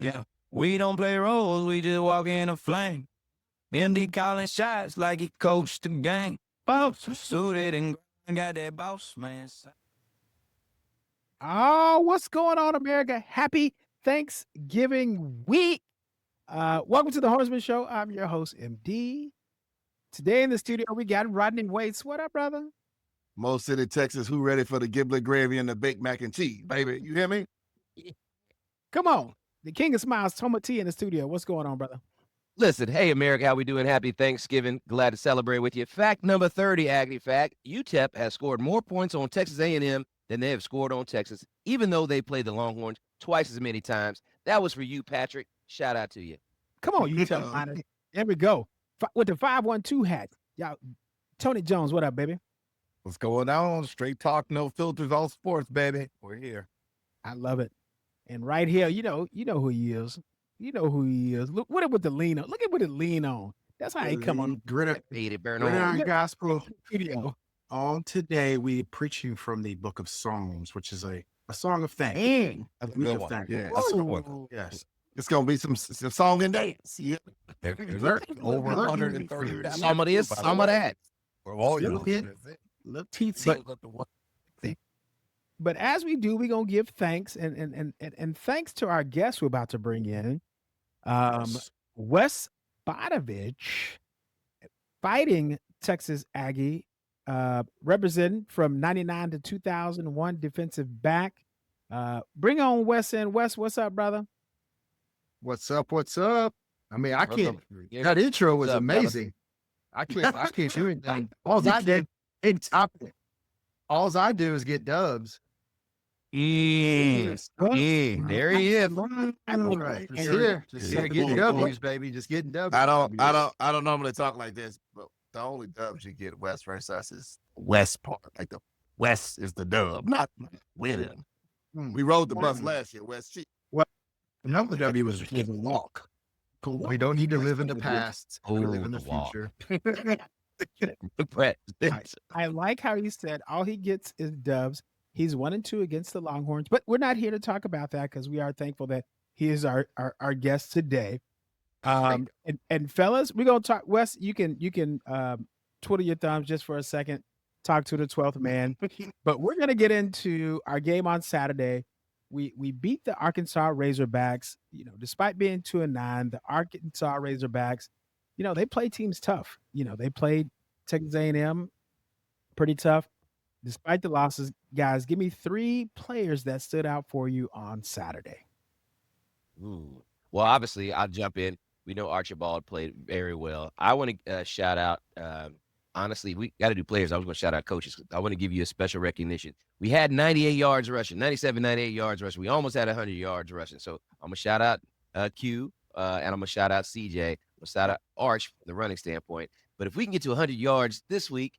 Yeah. We don't play roles, we just walk in a flame. MD calling shots like he coached the game. Boss suited and got that boss man. Oh, what's going on, America? Happy Thanksgiving week. Welcome to the Hornsmen Show. I'm your host, MD. Today in the studio, we got Rodney Waits. What up, brother? Mo City, Texas, who ready for the giblet gravy and the baked mac and cheese, baby? You hear me? Come on. The King of Smiles, Thoma T in the studio. What's going on, brother? Listen, hey, America, how we doing? Happy Thanksgiving. Glad to celebrate with you. Fact number 30, Aggie fact. UTEP has scored more points on Texas A&M than they have scored on Texas, even though they played the Longhorns twice as many times. That was for you, Patrick. Shout out to you. Come on, UTEP miners. There we go. With the 512 hat. Y'all, Tony Jones, what up, baby? What's going on? Straight talk, no filters, all sports, baby. We're here. I love it. And right here, you know who he is. You know who he is. Look, what with the lean on. Look at what it lean on. That's how he come on. Gridiron gospel. Video. On today, we preaching from the book of Psalms, which is a song of thanks. A good one. Yeah. Yes. It's gonna be some song and dance. Yeah. Over 130. Some of this, some of that. Little teensy. But as we do, we're gonna give thanks and thanks to our guest we're about to bring in. Wes Bautovich, fighting Texas Aggie, representing from 99 to 2001, defensive back. Bring on Wes in. Wes, what's up, brother? What's up? What's up? I mean, I can't. That intro was amazing. I can't do anything. All I did, all I do is get dubs. There he is. All right. Just getting W's, baby. Just getting W's. I don't normally talk like this, but the only dubs you get West versus us is West part. Like the West is the dub, not winning. We rode the bus last year, West cheap. Another W was a walk. Cool. We don't need to live in the past. We live in the future. I like how he said all he gets is dubs. He's 1-2 against the Longhorns, but we're not here to talk about that because we are thankful that he is our guest today. And fellas, we're gonna talk. Wes, you can twiddle your thumbs just for a second. Talk to the 12th man, but we're gonna get into our game on Saturday. We beat the Arkansas Razorbacks. Despite being 2-9, the Arkansas Razorbacks, they play teams tough. They played Texas A&M pretty tough. Despite the losses, guys, give me 3 players that stood out for you on Saturday. Ooh. Well, obviously, I'll jump in. We know Archibald played very well. I want to shout out, honestly, we got to do players. I was going to shout out coaches. I want to give you a special recognition. We had 98 yards rushing, 97, 98 yards rushing. We almost had 100 yards rushing. So I'm going to shout out Q, and I'm going to shout out CJ. I'm going to shout out Arch from the running standpoint. But if we can get to 100 yards this week,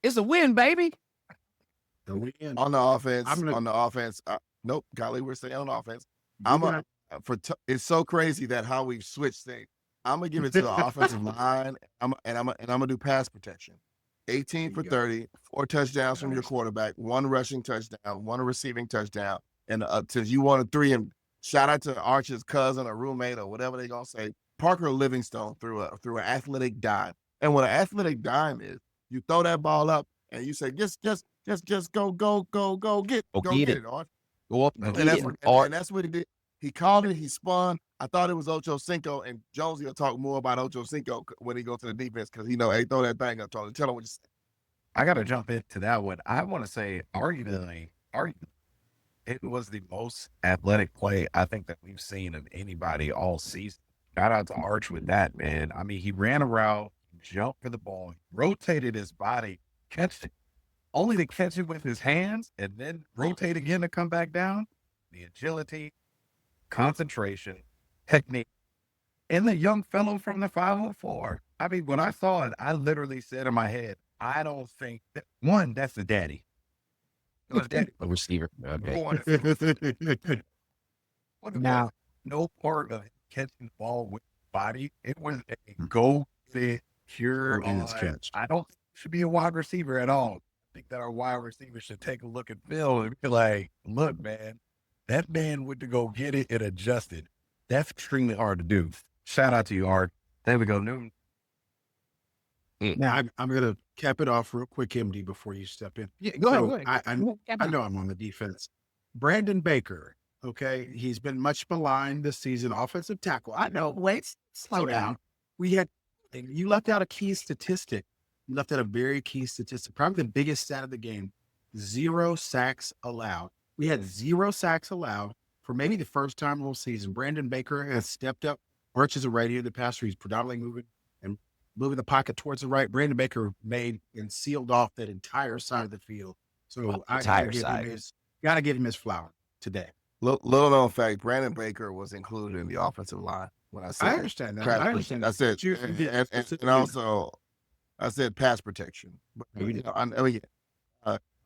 it's a win, baby. On the offense. Nope, golly, we're staying on offense. It's so crazy that how we've switched things. I'm gonna give it to the offensive line. I'm gonna do pass protection. 18 for 30, 4 touchdowns from your quarterback, 1 rushing touchdown, 1 receiving touchdown, and since you wanted 3, and shout out to Arch's cousin or roommate or whatever they gonna say, Parker Livingstone threw an athletic dime. And what an athletic dime is, you throw that ball up and you say, just go get it, Arch. Go up And that's what he did. He called it, he spun. I thought it was Ocho Cinco, and Jonesy will talk more about Ocho Cinco when he goes to the defense because hey, throw that thing up. Tell him what you say. I got to jump into that one. I want to say, arguably, it was the most athletic play I think that we've seen of anybody all season. Shout out to Arch with that, man. I mean, he ran a route, jumped for the ball, rotated his body, catched it, only to catch it with his hands, and then rotate again to come back down. The agility, concentration, technique, and the young fellow from the 504. I mean, when I saw it, I literally said in my head, I don't think that that's the daddy. A receiver. Okay. Now, no part of catching the ball with body. It was a go fit pure on his catch. I don't think he should be a wide receiver at all. I think that our wide receiver should take a look at Phil and be like, look, man, that man went to go get it and adjusted. That's extremely hard to do. Shout out to you, Art. There we go. Newton. Now I'm going to cap it off real quick, MD, before you step in. Yeah, go So ahead. I know I'm on the defense. Brandon Baker, okay, he's been much maligned this season, offensive tackle. I know. Wait, slow down. You left out a key statistic. You left out a very key statistic, probably the biggest stat of the game. 0 sacks allowed. We had 0 sacks allowed for maybe the first time all season. Brandon Baker has stepped up, marches a right here the passer. He's predominantly moving the pocket towards the right. Brandon Baker made and sealed off that entire side of the field. So I gotta give him his flower today. Little known fact: Brandon Baker was included in the offensive line when I said. I understand that. I understand. I said, and also I said pass protection. But,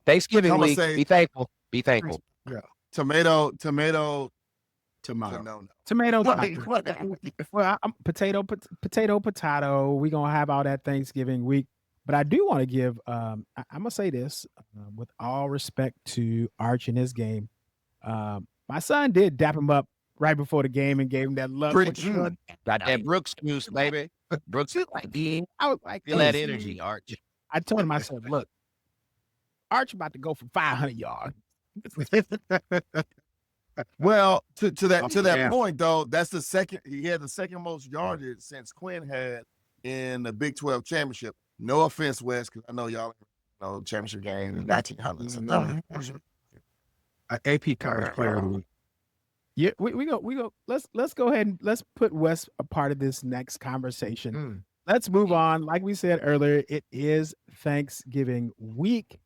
Thanksgiving week. Be thankful. Be thankful. Yeah. Tomato. Tomato. Well, potato. We're going to have all that Thanksgiving week. But I do want to give, I'm going to say this with all respect to Arch and his game. My son did dap him up right before the game and gave him that love. Got that Brooks juice, baby. Brooks. I was like, feel that energy, Arch. I told him, I said, look, Arch about to go for 500 yards. Well, to that point though, that's the second. He had the second most yardage since Quinn had in the Big 12 championship. No offense, Wes, because I know y'all know championship game in 1900s. AP college player of the week. Yeah, we go. Let's go ahead and let's put Wes a part of this next conversation. Let's move on. Like we said earlier, it is Thanksgiving week.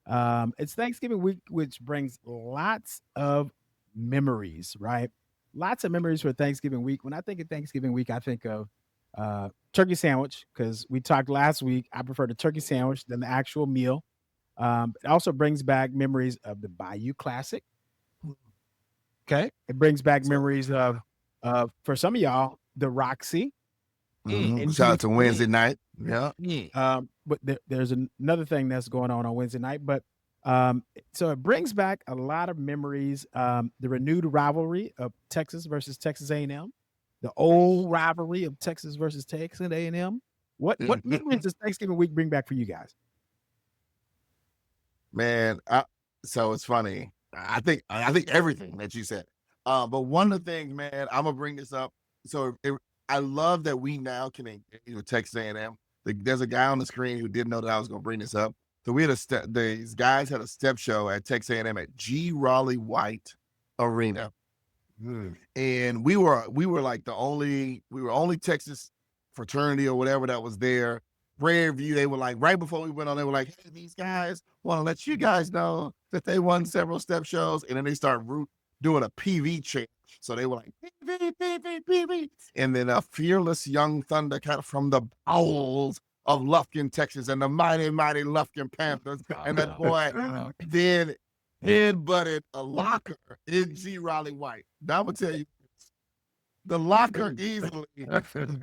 It's Thanksgiving week, which brings lots of memories, right? Lots of memories for Thanksgiving week. When I think of Thanksgiving week, I think of turkey sandwich, because we talked last week. I prefer the turkey sandwich than the actual meal. It also brings back memories of the Bayou Classic. Okay. It brings back memories of for some of y'all, the Roxy. Shout out to Wednesday night. Yeah. But there's another thing that's going on Wednesday night. But so it brings back a lot of memories. The renewed rivalry of Texas versus Texas A&M, the old rivalry of Texas versus Texas A&M. What memories does Thanksgiving week bring back for you guys? Man, so it's funny. I think everything that you said. But one of the things, man, I'm gonna bring this up. So I love that we now can engage with Texas A&M. There's a guy on the screen who didn't know that I was gonna bring this up. So we had these guys had a step show at Texas A&M at G. Raleigh White Arena, and we were like we were only Texas fraternity or whatever that was there. Prairie View, they were like, right before we went on, they were like, hey, these guys want to let you guys know that they won several step shows. And then they start doing a PV chant. So they were like, PV. And then a fearless young thunder kind of from the bowels of Lufkin, Texas, and the mighty, mighty Lufkin Panthers. And that boy then headbutted a locker in G. Raleigh White. Now I'm going to tell you, the locker easily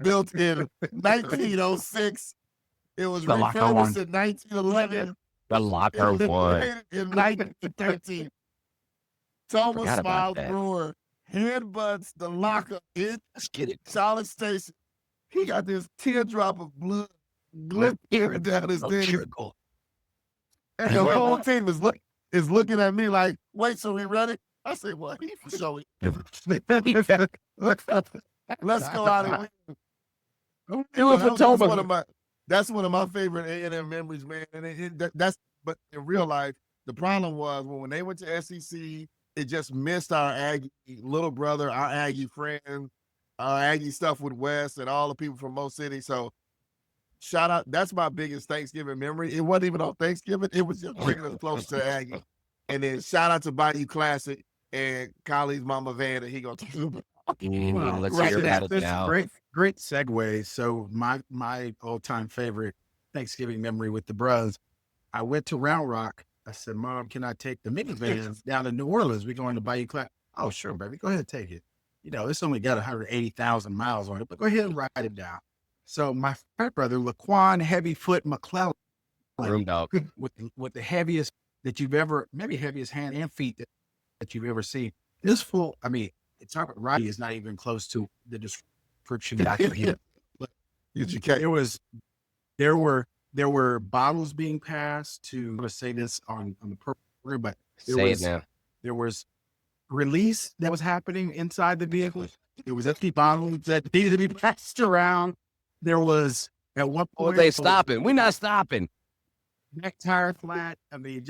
built in 1906. It was refurbished in 1911. The locker one. In 1913. Thomas Miles Brewer headbutts the locker in Charlotte Station. He got this teardrop of blood glittering down his thing. And the whole team is looking at me like, wait, so we ready? I said, well, he for sure. Let's go out and win. It was for Thoma. That's one of my favorite A&M memories, man. And but in real life, the problem was when they went to SEC, it just missed our Aggie little brother, our Aggie friend, our Aggie stuff with Wes and all the people from Mo City. So shout out. That's my biggest Thanksgiving memory. It wasn't even on Thanksgiving. It was just bringing us close to Aggie. And then shout out to Bayou Classic and Kylie's mama Van that he gonna talk about. Let's hear about it now. Great segue. So my all-time favorite Thanksgiving memory with the bros, I went to Round Rock. I said, Mom, can I take the minivan down to New Orleans? We're going to Bayou Classic. Oh, sure, baby. Go ahead and take it. You know, it's only got 180,000 miles on it, but go ahead and ride it down. So my fat brother, Laquan Heavyfoot McClellan, room dog, with the heaviest that you've ever, maybe heaviest hand and feet that you've ever seen. This fool, I mean, Roddy is not even close to the description that I can hear. But there were bottles being passed to. I'm going to say this on the program, but there was release that was happening inside the vehicle. There was empty bottles that needed to be passed around. There was at one point. They stopping? We're not stopping. Back tire flat. I mean,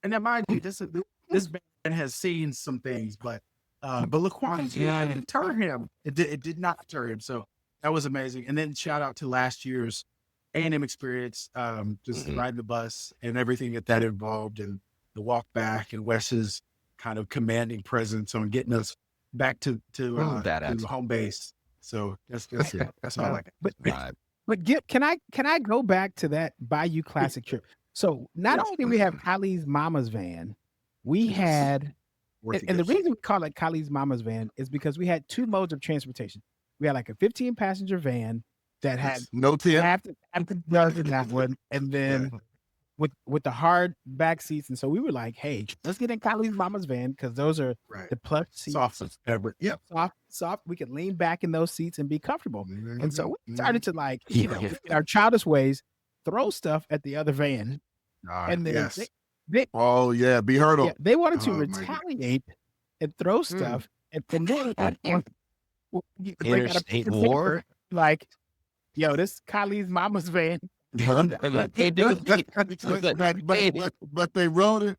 and then mind you, this man has seen some things, but Laquan didn't deter him. It did not deter him. So that was amazing. And then shout out to last year's A&M experience, just riding the bus and everything that involved, and the walk back, and Wes's kind of commanding presence on getting us back to home base. So that's it. That's all I got. But can I go back to that Bayou Classic trip? So not only did we have Kylie's mama's van, we had, and the reason we call it Kylie's mama's van is because we had two modes of transportation. We had like a 15-passenger van that had no tent, half the dozen that one, and then with the hard back seats. And so we were like, hey, let's get in Kylie's mama's van, because those are the plush seats. Soft. We could lean back in those seats and be comfortable. And so we started to in our childish ways, throw stuff at the other van. And then be heard of. They wanted to retaliate and throw stuff. And then interstate war. Like, yo, this Kylie's mama's van. But they wrote it.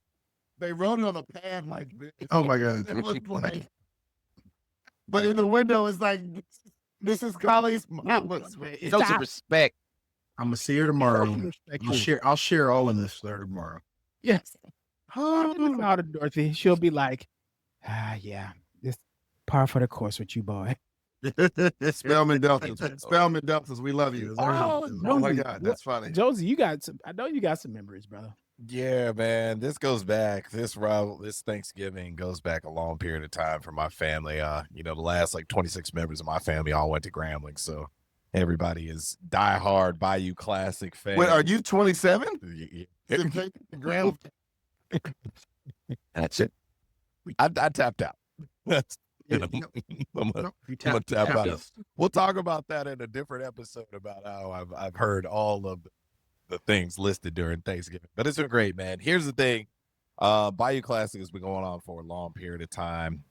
They wrote it on a pad like this. Oh my God! But in the window, it's like, this is Kylie's mama's van. Show some respect. I'm gonna see her tomorrow. I'll share all of this with her tomorrow. Yes. Out of Dorothy, she'll be like, yeah, this par for the course with you, boy. Spellman Deltas, we love you. Oh my God, that's funny. Jonesy, I know you got some memories, brother. Yeah, man. This goes back. This Thanksgiving goes back a long period of time for my family. The last 26 members of my family all went to Grambling, so everybody is diehard Bayou Classic fan. Wait, are you 27? Grambling. That's it. I tapped out. That's. I'm gonna tap out. We'll talk about that in a different episode about how I've heard all of the things listed during Thanksgiving. But it's been great, man. Here's the thing. Bayou Classic has been going on for a long period of time.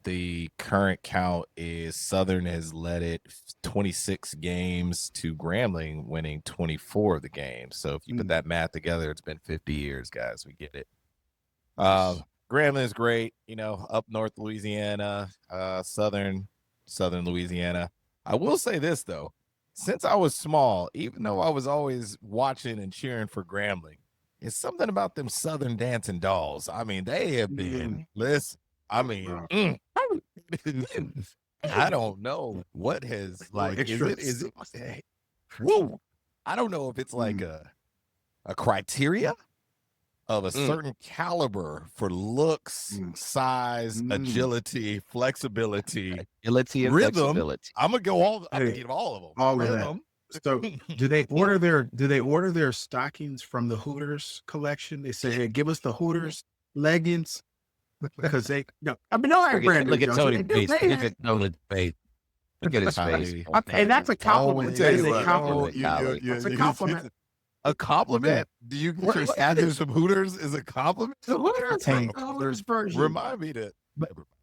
The current count is Southern has led it 26 games to Grambling winning 24 of the games. So if you put that math together, it's been 50 years, guys. We get it. Grambling is great, up north Louisiana, southern Louisiana. I will say this, though. Since I was small, even though I was always watching and cheering for Grambling, it's something about them Southern dancing dolls. I mean, they have been, I don't know what has, is it, whoa. I don't know if it's like a criteria of a certain caliber for looks, size, agility, flexibility, and rhythm. Flexibility. I'm gonna give all of them. All of them. So, do they order their stockings from the Hooters collection? They say, "Hey, give us the Hooters leggings," because they no. I mean, no, look at Tony's face. Look at Tony's face. Look at his face. And that's a compliment. It's a compliment. It's a compliment. A compliment? Do you add some Hooters is a compliment? The Hooters version. Remind me to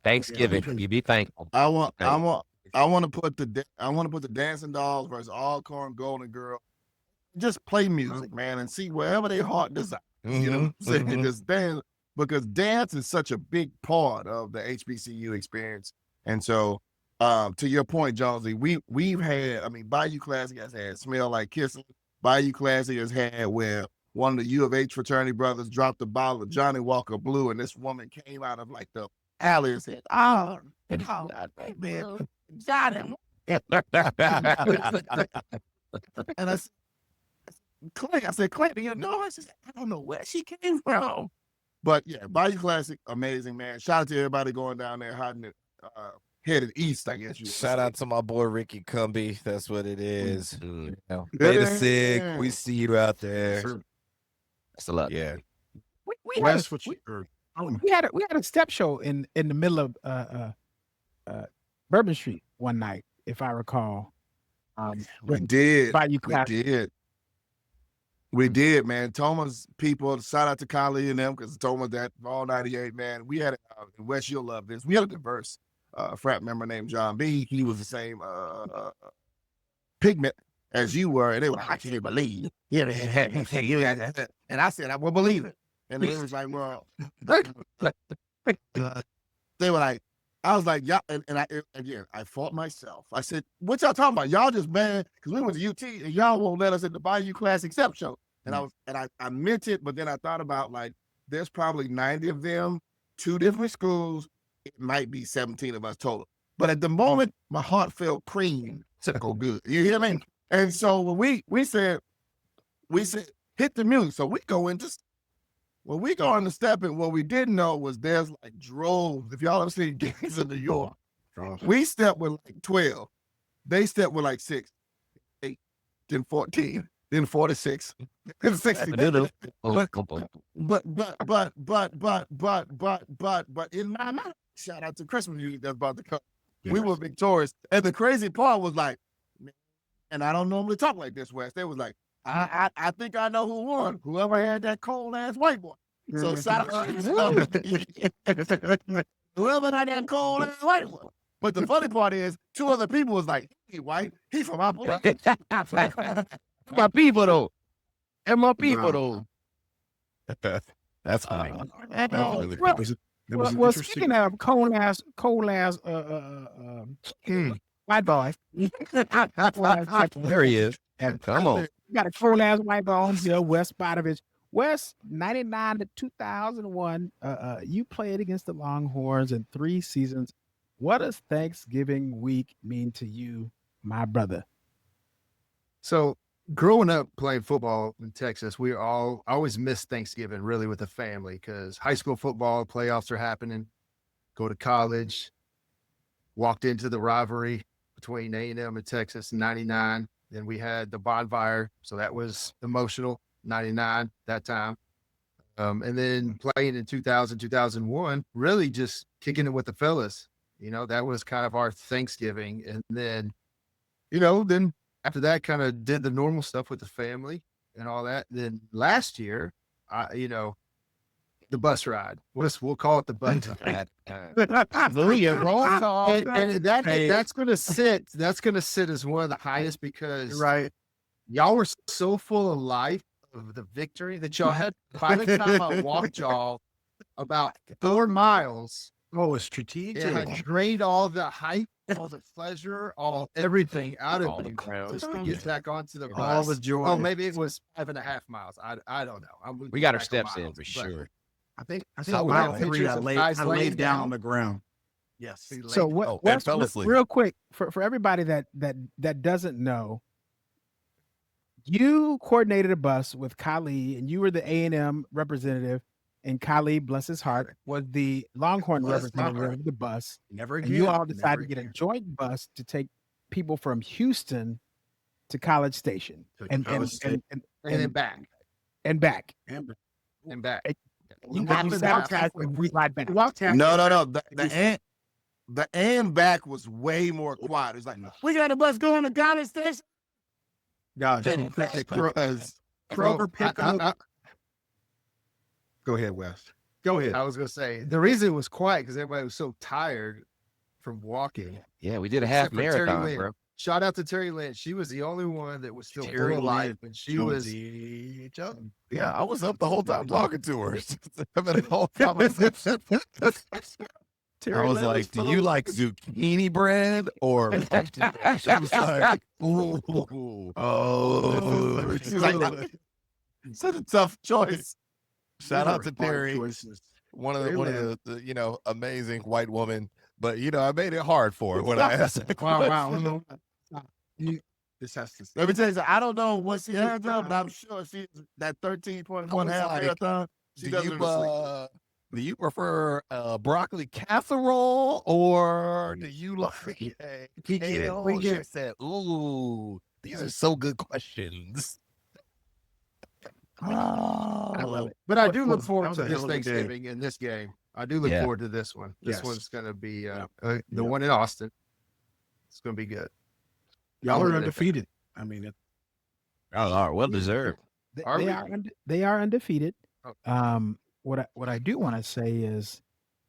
Thanksgiving. You be thankful. I want to put the dancing dolls versus all corn golden girl. Just play music, man, and see wherever their heart desires. You know what I'm saying? Just dance, because dance is such a big part of the HBCU experience. And so, to your point, Jonesy, we've had. I mean, Bayou Classic has had Smell Like Kissing. Bayou Classic has had where one of the U of H fraternity brothers dropped a bottle of Johnny Walker Blue, and this woman came out of the alley and said, "Oh, man, Johnny." And I said, "Clay," "do you know?" I said, "I don't know where she came from." But yeah, Bayou Classic, amazing, man. Shout out to everybody going down there hiding it. Headed east, I guess. Shout out to my boy Ricky Cumby. That's what it is. Beta Sig, we see you out there. That's a lot. Yeah. We had a step show in the middle of Bourbon Street one night, if I recall. We did. Bayou We Classic. did. We did, man. Thoma's people, shout out to Kylie and them, because Thoma that all 98, man. We had, Wes, you'll love this. We had a diverse frat member named John B. He was the same pigment as you were, and they were like, I can't believe. Yeah, and I said, I will believe it. And it was like, well, they were like, I was like, y'all, and I fought myself. I said, what y'all talking about? Y'all just mad because we went to UT and y'all won't let us in the Bayou Class Accept show. And I meant it, but then I thought about, like, there's probably 90 of them, 2 different schools. It might be 17 of us total. But at the moment, my heart felt cream tickle good. You hear me? And so when we said, hit the music. So we go into step, and what we didn't know was there's like droves. If y'all ever seen games in New York, we stepped with like 12. They stepped with like 6, 8, then 14, then 46, then 60. But in my mind, shout out to Christmas music that's about to come. Yes. We were victorious. And the crazy part was like, and I don't normally talk like this, Wes. They was like, I think I know who won. Whoever had that cold ass white boy. So shout out whoever had that cold ass white boy. But the funny part is, 2 other people was like, he white, he from our place. My people though. And my people though. That's funny. Well, speaking of cold ass white boy. There he is. Come on. You got a cold ass white boy here, Wes Bautovich. Wes, 99 to 2001, you played against the Longhorns in 3 seasons. What does Thanksgiving week mean to you, my brother? So growing up playing football in Texas, we always miss Thanksgiving really with the family, because high school football playoffs are happening. Go to college, walked into the rivalry between A&M and Texas in 99. Then we had the bonfire. So that was emotional, 99 that time. And then playing in 2000, 2001, really just kicking it with the fellas. You know, that was kind of our Thanksgiving. And then, then after that, kind of did the normal stuff with the family and all that. Then last year, the bus ride. We'll call it the bus ride. And that's going to sit. That's going to sit as one of the highest, because y'all were so full of life of the victory that y'all had. By the time I walked y'all about 4 miles, it's strategic. I drained all the hype, all the pleasure, everything out of me just to get back onto the bus. All the joy. Oh, maybe it was 5.5 miles. I don't know. We got our steps in for sure. I think I laid down on the ground. Yes. So Wes, real quick, for everybody that doesn't know, you coordinated a bus with Kylie, and you were the A&M representative, and Kylie, bless his heart, was the Longhorn representative of the bus. Never again. And you all decided to get a joint bus to take people from Houston to College Station and then back. And back. And back. You sabotaged and ride back. No. The and back was way more quiet. It's like, we got a bus going to College Station. Gosh. Kroger pickup. Go ahead, Wes. Go ahead. I was going to say, the reason it was quiet because everybody was so tired from walking. Yeah, we did a half marathon, bro. Shout out to Terry Lynch. She was the only one that was still full of life, and she was. Yeah, I was up the whole time talking to her. I was like, "Do you like zucchini bread or?" She was like, "Oh, such a tough choice." Shout out to Terry, one of the amazing white woman. But I made it hard for her when I asked her. Wow. This has to. Let me tell you something. I don't know what she has done, but I'm sure she's that 13.1 half marathon. Do you prefer broccoli casserole, or do you like? She said, "Ooh, these are so good questions." I love it. But I do look forward was to a this hell of a day. Thanksgiving in this game. I do look Yeah. forward to this one. This Yes. one's going to be the Yeah. one in Austin. It's going to be good. Y'all I'll are leave it at that. undefeated. I mean, Oh, all right. Well deserved. They are undefeated. Oh. What I do want to say is,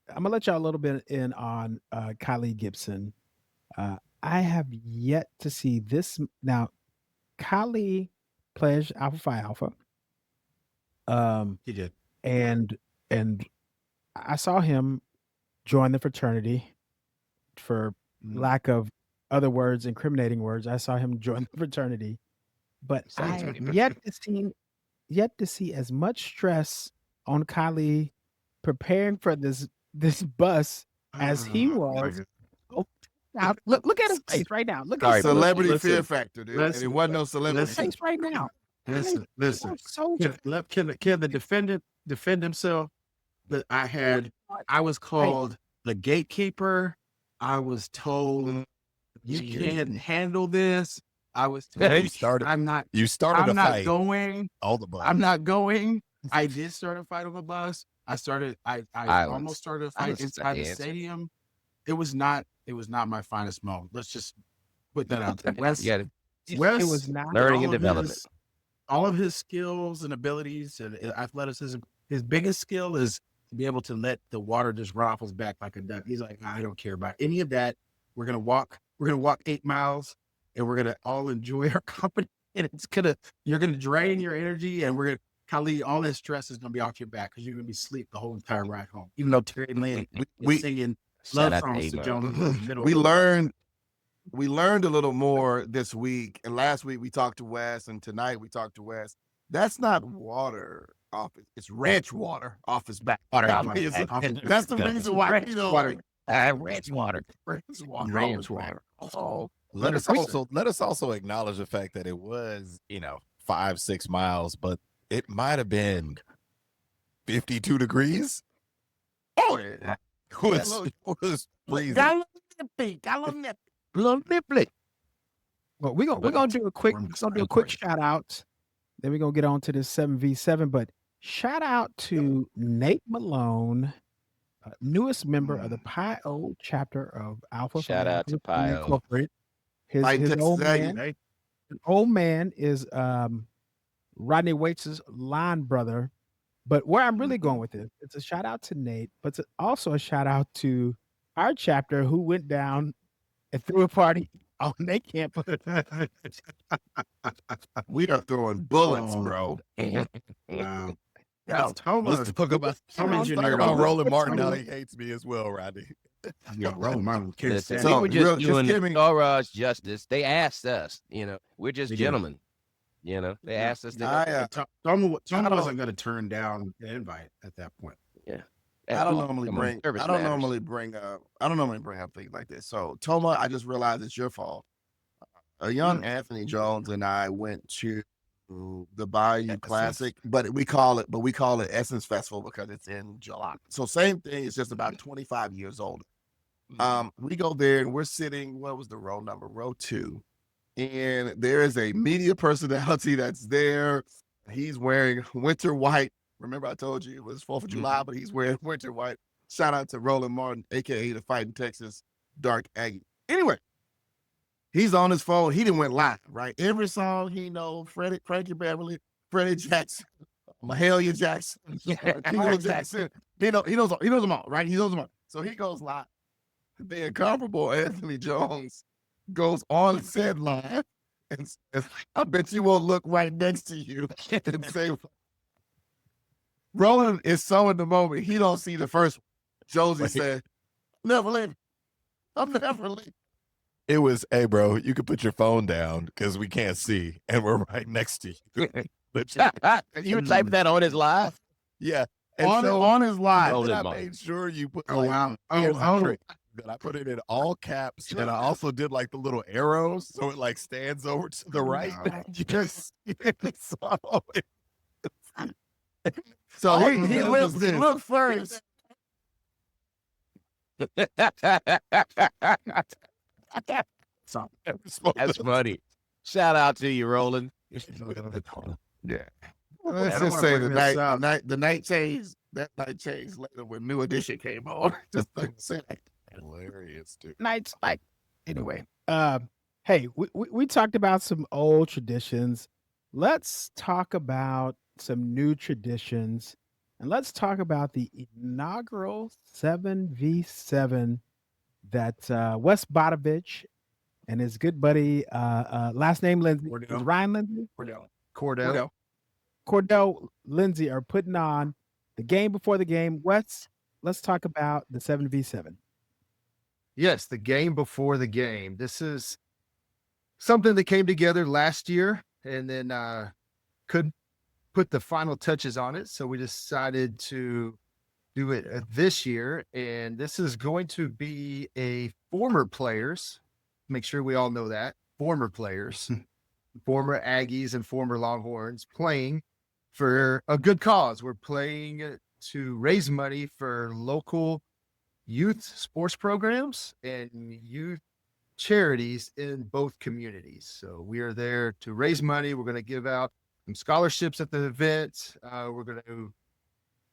I'm gonna let y'all a little bit in on Kylie Gibson. I have yet to see this. Now, Kylie pledged Alpha Phi Alpha. he did. And I saw him join the fraternity for lack of other words, incriminating words. I saw him join the fraternity, but I have yet to see as much stress on Kylie preparing for this bus as he was. Oh, now look at his face right now. Look at his Celebrity listen, fear factor, dude. And it wasn't no celebrity. face right now. Listen. Soldier. Can the defendant defend himself? But I was called the gatekeeper. I was told you can't handle this. I was told You started I'm not a fight going. on the bus. I'm not going. I did start a fight on the bus. I almost started a fight Violence is inside the the answer. stadium. It was not my finest moment. Let's just put that out there. Wes, You got to Wes, It was not. learning all and of development. all of his skills and abilities and athleticism, his biggest skill is to be able to let the water just run off his back like a duck. He's like, I don't care about any of that. We're gonna walk 8 miles and we're gonna all enjoy our company. And you're gonna drain your energy, and Khalid, all that stress is gonna be off your back because you're gonna be asleep the whole entire ride home. Even though Terry Lynn is singing Shout love out to songs to A-Mo. Jones in the middle. We learned a little more this week. And last week we talked to Wes, and tonight we talked to Wes. That's not water off it. It's ranch water off his back. That's the reason why Ranch water. Ranch water. Ranch water. Oh, Let us also acknowledge the fact that it was, 5-6 miles, but it might have been 52 degrees. oh yeah. It was freezing. Well, we're gonna do a quick shout out. Then we're gonna get on to this 7v7. But shout out to Nate Malone, newest member of the Pi-O chapter of Alpha. Shout out to Pi-O. Incorporated. His old man is Rodney Waits' line brother. But where I'm really going with it, it's a shout out to Nate, but it's also a shout out to our chapter who went down and threw a party on their campus. We are throwing bullets, bro. Wow. Let's talk about Roland Martin. Now he hates me as well, Rodney. Roland Martin can't Listen, stand we So, were real- just just doing give me- Thoro's justice. They asked us, we're just They did. gentlemen. They asked us. Thoma wasn't going to turn down the invite at that point. I don't normally bring up things like this. So Thoma, I just realized it's your fault. A young Anthony Jones and I went to the Bayou Classic, but we call it Essence Festival because it's in July. So same thing, it's just about 25 years older. We go there and we're sitting, what was the row number? Row 2. And there is a media personality that's there. He's wearing winter white. Remember I told you it was 4th of July, but he's wearing winter white. Shout out to Roland Martin, aka the Fighting Texas Dark Aggie. Anyway, he's on his phone. He didn't went live, right? Every song he knows, Frankie Beverly, Freddie Jackson, Mahalia Jackson, Michael Jackson. He knows them all, right? He knows them all. So he goes live. The incomparable Anthony Jones goes on said live and says, I bet you won't look right next to you and say, Roland is so in the moment, he don't see the first one. Jonesy said, never leave. I'm never leaving. It was, hey, bro, you can put your phone down because we can't see, and we're right next to you. You were typing that on his live? Yeah. On his live. Roland I Martin. made sure you put Wow. here's the trick, that I put it in all caps, and I also did like the little arrows so it like stands over to the right. You just So he looked first. That's funny. Shout out to you, Roland. Yeah. Let's don't just wanna say bring the this night, up. the night changed. That night changed later when New Edition came on. Just like say that. Hilarious, dude. Nights like anyway. Hey, we talked about some old traditions. Let's talk about some new traditions, and let's talk about the inaugural 7v7 that Wes Bautovich and his good buddy, last name Lindsay, is Cordell. Ryan Lindsay, Cordell. Cordell Lindsay are putting on the game before the game. Wes, let's talk about the 7v7. Yes, the game before the game. This is something that came together last year and then couldn't put the final touches on it. So we decided to do it this year. And this is going to be a former players. Make sure we all know that. Former players, former Aggies and former Longhorns playing for a good cause. We're playing to raise money for local youth sports programs and youth charities in both communities. So we are there to raise money. We're going to give out some scholarships at the event. We're going to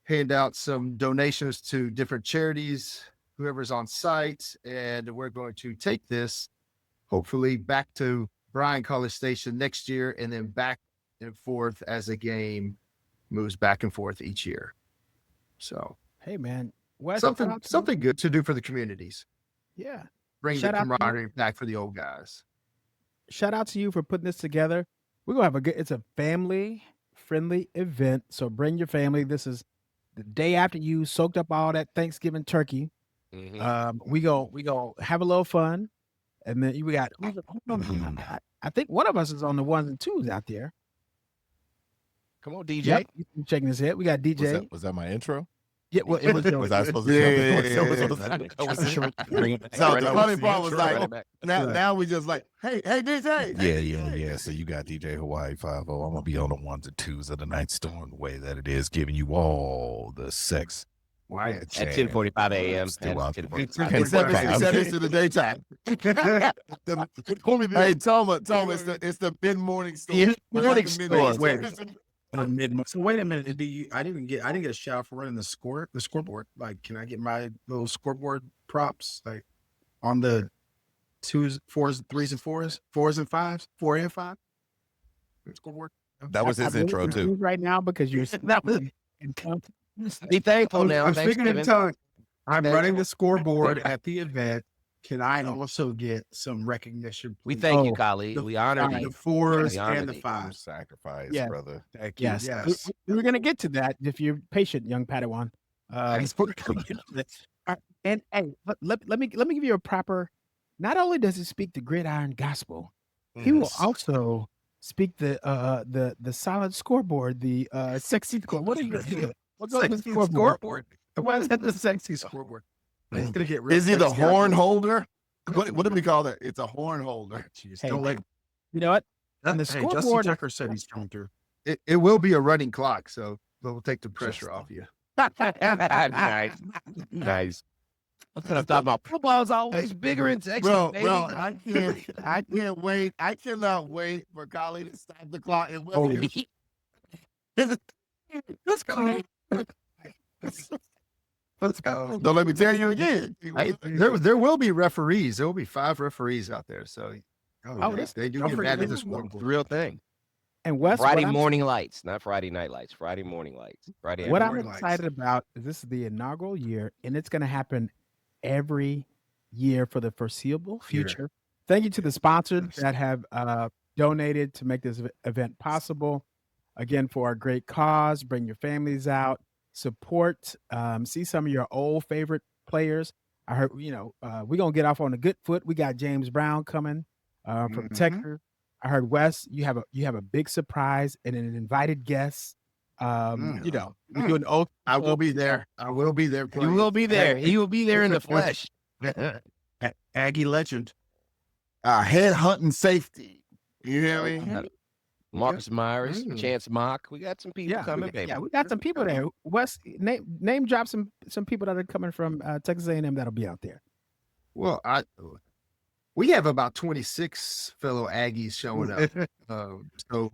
hand out some donations to different charities, whoever's on site. And we're going to take this hopefully back to Bryan College Station next year and then back and forth as the game moves back and forth each year. So Hey man, Wes, something good to do for the communities. Yeah. Bring Shout the out to you. camaraderie back for the old guys. Shout out to you for putting this together. We're gonna have it's a family friendly event. So bring your family. This is the day after you soaked up all that Thanksgiving turkey. We go have a little fun. And then we got I think one of us is on the ones and twos out there. Come on, DJ. Yep, he's shaking his head. We got DJ. Was that my intro? Yeah, well, it was Was I supposed to? So the funny part was like, now we just like, hey DJ. Yeah. So you got DJ Hawaii 5-0. I'm gonna be on the ones and twos of the night storm the way that it is, giving you all the sex. Why at 10:45 a.m. Still out there. Except it's in the daytime. Hey, Thoma, it's the mid-morning storm. Morning storm. So wait a minute. I didn't get a shout out for running the scoreboard. Like, can I get my little scoreboard props like on the 2s, 4s, 3s, and 4s and 5s, 4 and 5? Scoreboard. That was his intro too. Right now because you're That was. Be thankful now. I'm speaking in Thanksgiving. tongue. I'm running the scoreboard at the event. Can I also get some recognition? We please? thank you, colleague. We honor The you. 4s We honor and the thee. 5s. Sacrifice, Yeah. brother. Thank you. Yes. Yes. We're gonna get to that if you're patient, young Padawan. We're gonna get to that. And hey, let me give you a proper. Not only does he speak the gridiron gospel, he will also speak the solid scoreboard, the sexy score. What are you gonna do? What's on the scoreboard? Why is that the sexy scoreboard? It's gonna get real Is he the sexy. horn holder? What do we call that? It's a horn holder. Jeez, Hey, don't let. You know what? And the Hey, Justin scoreboard. Tucker said he's coming through. It will be a running clock, so we'll take the pressure off you. Nice. I could have thought my football's always bigger in Texas, Bro, baby. I can't wait. I cannot wait for Golly to stop the clock. And Let's go. Let's go. Don't let me tell you again. There will be referees. There will be 5 referees out there. So they do don't get forget mad at this this one. scoreboard. Real thing. And Wes, Friday what I'm- morning lights, not Friday night lights. Friday morning lights. Friday. What I'm afternoon. excited about is this is the inaugural year, and it's going to happen every year for the foreseeable future. Thank you to the sponsors that have donated to make this event possible. Again, for a great cause, bring your families out, support, see some of your old favorite players. I heard, we're going to get off on a good foot. We got James Brown coming from Texas. I heard Wes, you have a big surprise and an invited guest. We do an oath. I will be there. I will be there. He will be there. He will be there in the flesh. Aggie legend. Head hunting safety. You hear me? Marcus Myers, Chance Mock. We got some people coming, baby. Yeah, we got some people there. Wes, name drop some people that are coming from Texas A&M that'll be out there. Well, we have about 26 fellow Aggies showing up. So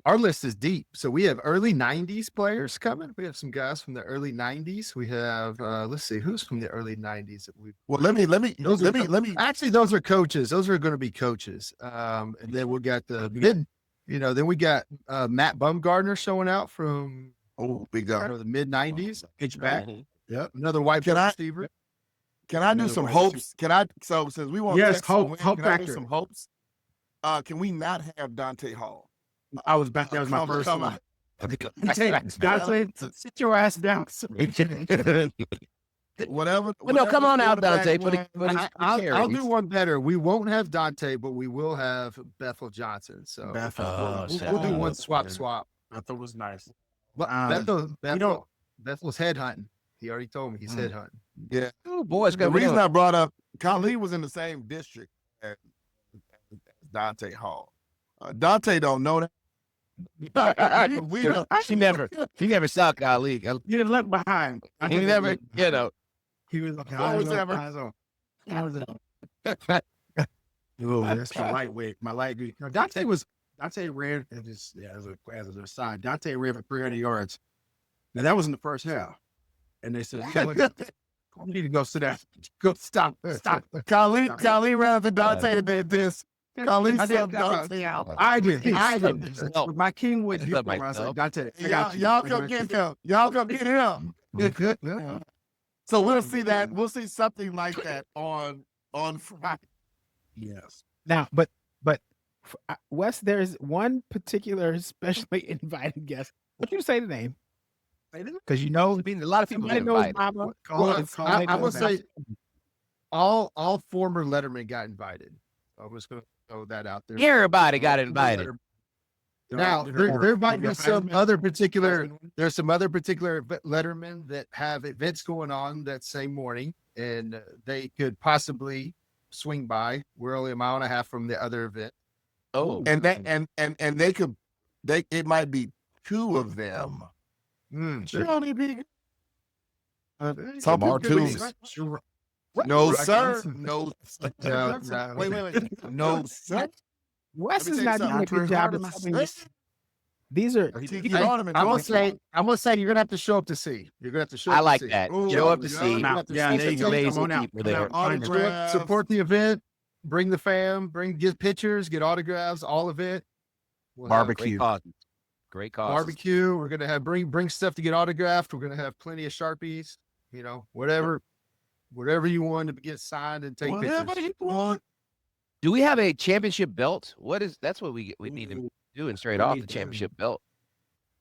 our list is deep. So we have early 90s players coming. We have some guys from the early 90s. We have let's see, who's from the early 90s that we Well, let me actually those are coaches. Those are going to be coaches. And then we got then we got Matt Bumgardner showing out from big guy. the mid 90s. Pitch back. Yep. Another white receiver. Can I do some hopes? So since we want hope can I do factor. some hopes? Can we not have Dante Hall? That was my first one. Dante, sit your ass down. Whatever. Well, no, come on out, Dante. I'll do one better. We won't have Dante, but we will have Bethel Johnson. So Bethel. we'll do one swap. Bethel was nice. Bethel's headhunting. He already told me he's headhunting. Yeah. Oh, boys, The reason I brought up Khalid was in the same district as Dante Hall. Dante don't know that. She never saw Khalid. You didn't left behind. He never, He was like, I was ever. That's my lightweight. My lightweight. No, Dante ran as an aside. Dante ran for 300 yards. Now that was in the first half. And they said, you need to go sit down. Go stop. Khalid ran after Dante and did this. Khalid said Dante out. I did. With my Kingwood uniform, I was like, Dante, y'all come get him. Y'all come get him. So we'll see that. We'll see something like that on Friday. Yes. Now, but Wes, there's one particular specially invited guest. What you say the name? Because a lot of people know Mama. I will say all former Letterman got invited. I was going to throw that out there. Everybody got invited. Now there might be some other particular. There's some other particular Lettermen that have events going on that same morning, and they could possibly swing by. We're only a mile and a half from the other event. Oh, And it might be two of them. Should only be Lamar twos. No, sir. No. Wait. No, sir. Wes is Let me not tell doing a you good job of telling you. These are I'm gonna say you're gonna have to show up to see. You're gonna have to show up. I like to see. that. Ooh, Show up to see. Yeah, there you go. Lazy Come on out. people there. Support the event. Bring the fam. Get pictures. Get autographs. All of it. We'll have Barbecue. Great cause. barbecue. We're gonna have bring stuff to get autographed. We're gonna have plenty of Sharpies. Whatever you want to get signed and take Whatever pictures. you want. Do we have a championship belt? That's what we need to do and straight off the championship belt.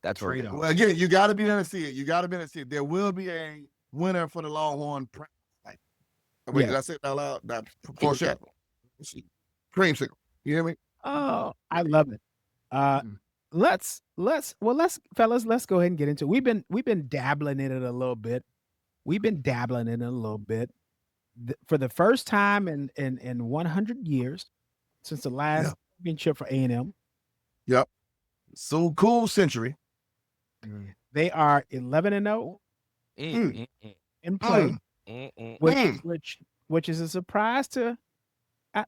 That's where Straight off. Well, again, you got to be there to see it. There will be a winner for the Longhorn. Wait, did I say it out loud? That foreshadow. Creamsicle. You hear me? Oh, I love it. Let's fellas, let's go ahead and get into it. We've been dabbling in it a little bit. For the first time in 100 years since the last championship for A&M. Yep. So cool century. They are 11-0 in play, which is a surprise to.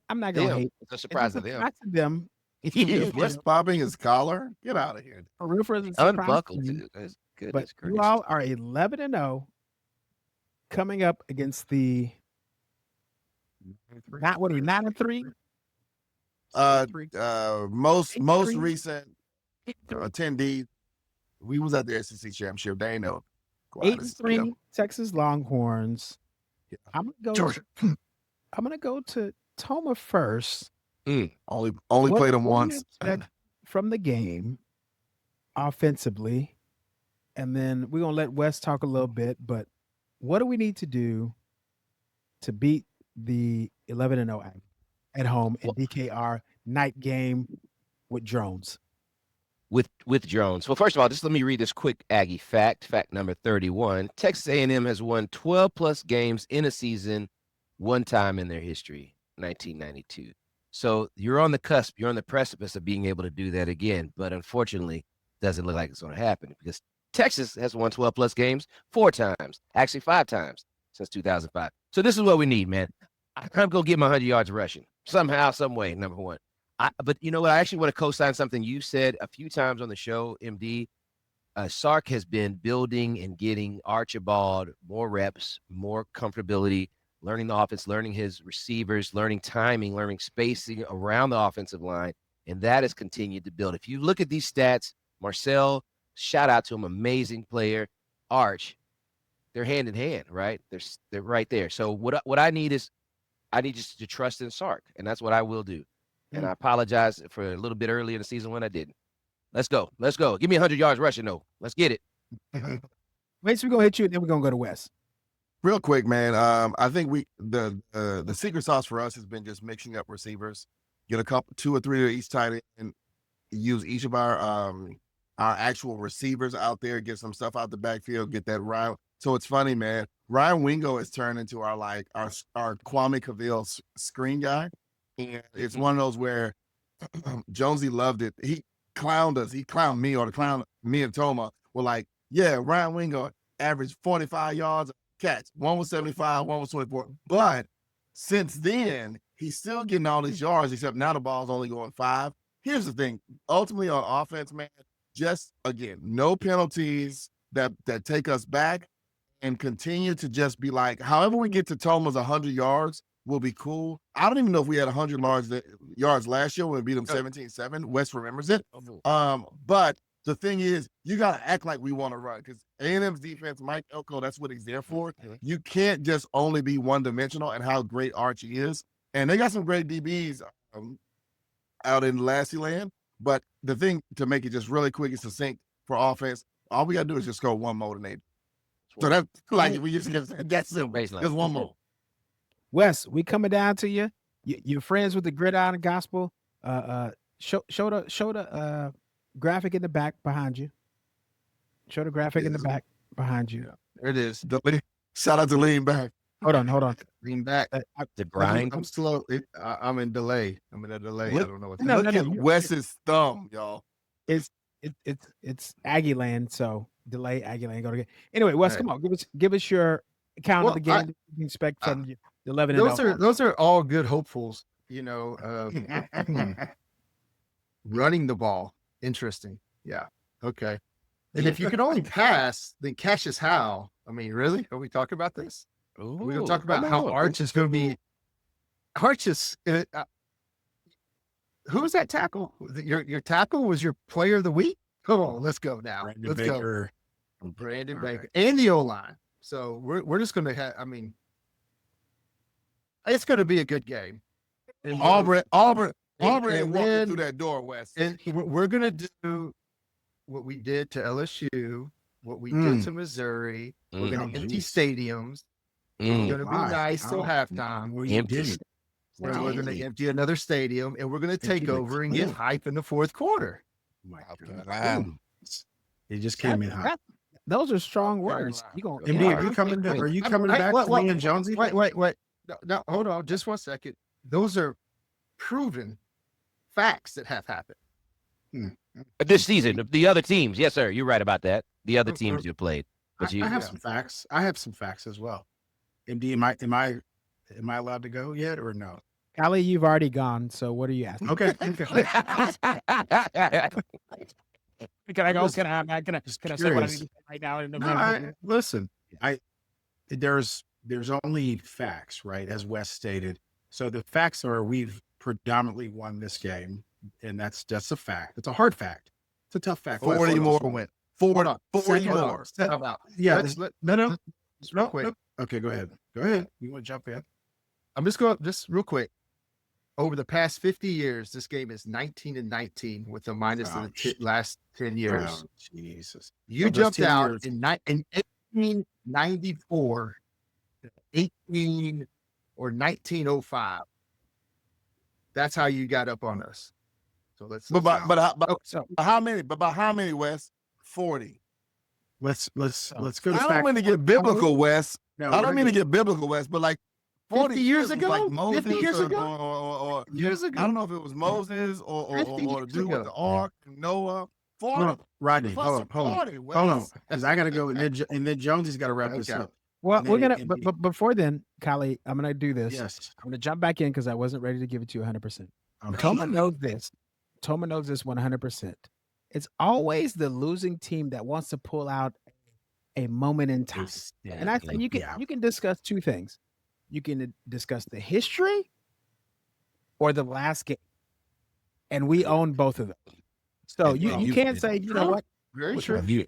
I'm not gonna hate. It's a surprise to them. Not to them. Is Wes popping his collar? Get out of here. For real, it's a surprise Unbuckled. to me. Goodness But gracious. you all are 11-0 coming up against the not what are we 9-3? Most recent attendees. We was at the SEC championship. They know. 8-3 Texas Longhorns. I'm gonna go to Thoma first. Only What played them do you once. expect from the game offensively, and then we're gonna let Wes talk a little bit. But what do we need to do to beat the 11-0 at home in DKR night game with drones? With Jones. Well, first of all, just let me read this quick Aggie fact. Fact number 31. Texas A&M has won 12 plus games in a season one time in their history, 1992. So you're on the cusp, you're on the precipice of being able to do that again. But unfortunately, it doesn't look like it's going to happen because Texas has won 12 plus games 4 times, actually 5 times since 2005. So this is what we need, man. I'm going to get my 100 yards rushing somehow, some way, number one. But you know what? I actually want to co-sign something you said a few times on the show, MD. Sark has been building and getting Archibald more reps, more comfortability, learning the offense, learning his receivers, learning timing, learning spacing around the offensive line. And that has continued to build. If you look at these stats, Marcel, shout out to him, amazing player. Arch, they're hand in hand, right? They're right there. So what I need is I need just to trust in Sark, and that's what I will do. And I apologize for a little bit early in the season when I didn't. Let's go. Let's go. Give me 100 yards rushing, though. Let's get it. Wait, so we're going to hit you, and then we're going to go to Wes. Real quick, man. I think the secret sauce for us has been just mixing up receivers. Get a couple, 2 or 3 of each tight end, and use each of our actual receivers out there, get some stuff out the backfield, get that Ryan. So it's funny, man. Ryan Wingo has turned into our Kwame Cavill screen guy. And it's one of those where Jonesy loved it. He clowned us. He clowned me, or me and Thoma were like, yeah, Ryan Wingo averaged 45 yards catch. One was 75, one was 24. But since then, he's still getting all these yards, except now the ball's only going 5. Here's the thing. Ultimately on offense, man, just, again, no penalties that take us back, and continue to just be like, however we get to Thoma's 100 yards, will be cool. I don't even know if we had 100 yards last year when we beat them 17-7. Wes remembers it. But the thing is, you got to act like we want to run, because A&M's defense, Mike Elko, that's what he's there for. You can't just only be one-dimensional, and how great Archie is. And they got some great DBs out in Lassie land. But the thing, to make it just really quick and succinct for offense, all we got to do is just score one more than they do. So that's like, we just that's simple. Just one more. Wes, we coming down to you. You're friends with the Gridiron Gospel. Show the graphic in the back behind you. Show the graphic in the back behind you. There it is. Shout out to Lean Back. Hold on. Lean back. The grind. I'm slow. I'm in delay. I'm in a delay. I don't know what. Look at Wes's thumb, y'all. It's Aggie land, so delay Aggie land. Go to anyway. Wes, come on, give us your account of the game. You can expect from you. 11 those are all good hopefuls, running the ball. Interesting. Yeah. Okay. And if you can only pass, then catch is how. I mean, really? Are we talking about this? We're going to talk about how Arch is going to be. Arch is. Who was that tackle? Your tackle was your player of the week? Come on, let's go now. Brandon Baker and the O-line. So we're just going to have. I mean, it's going to be a good game. And Auburn ain't walking through that door, Wes. And we're going to do what we did to LSU, what we did to Missouri. We're going to empty stadiums. It's going to be nice till halftime. We're going to empty another stadium, and we're going to take over and get hype in the fourth quarter. My God. It just came in hot. Those are strong words. MD, are you coming back to me and Jonesy? Wait. No, hold on. Just 1 second. Those are proven facts that have happened. This season, the other teams. Yes, sir. You're right about that. The other teams you played. But I have some facts. I have some facts as well. MD, am I allowed to go yet or no? Callie, you've already gone. So what are you asking? Okay. Can I go? Can I say what I need to say right now? Listen, there's only facts, right? As Wes stated. So the facts are we've predominantly won this game, and that's just a fact. It's a hard fact. It's a tough fact. 40 more win. 40 more. Yeah. No. Just real quick. Okay, go ahead. You want to jump in? I'm just going real quick. Over the past 50 years, this game is 19-19 with a minus of the last 10 years. Oh, Jesus. You jumped out in 1894, 18 or 1905. That's how you got up on us. So let's. How many, Wes? 40. Let's go to. I don't mean to get biblical, Wes. No, I don't mean to get biblical, Wes, but like 40 years ago, like Moses 50 years ago, or years ago. I don't know if it was Moses or the dude with the ark, Noah. 40. No, Rodney, hold on, because I gotta go, and then Jonesy's got to wrap this up. Well, And we're then gonna, but before then, Kylie, I'm gonna do this. yes. I'm gonna jump back in because I wasn't ready to give it to you 100%. Okay. Thoma knows this. Thoma knows this 100%. It's always the losing team that wants to pull out a moment in time. And I think you can discuss two things. You can discuss the history or the last game. And we own both of them. So you can't say, you know what? Very true. You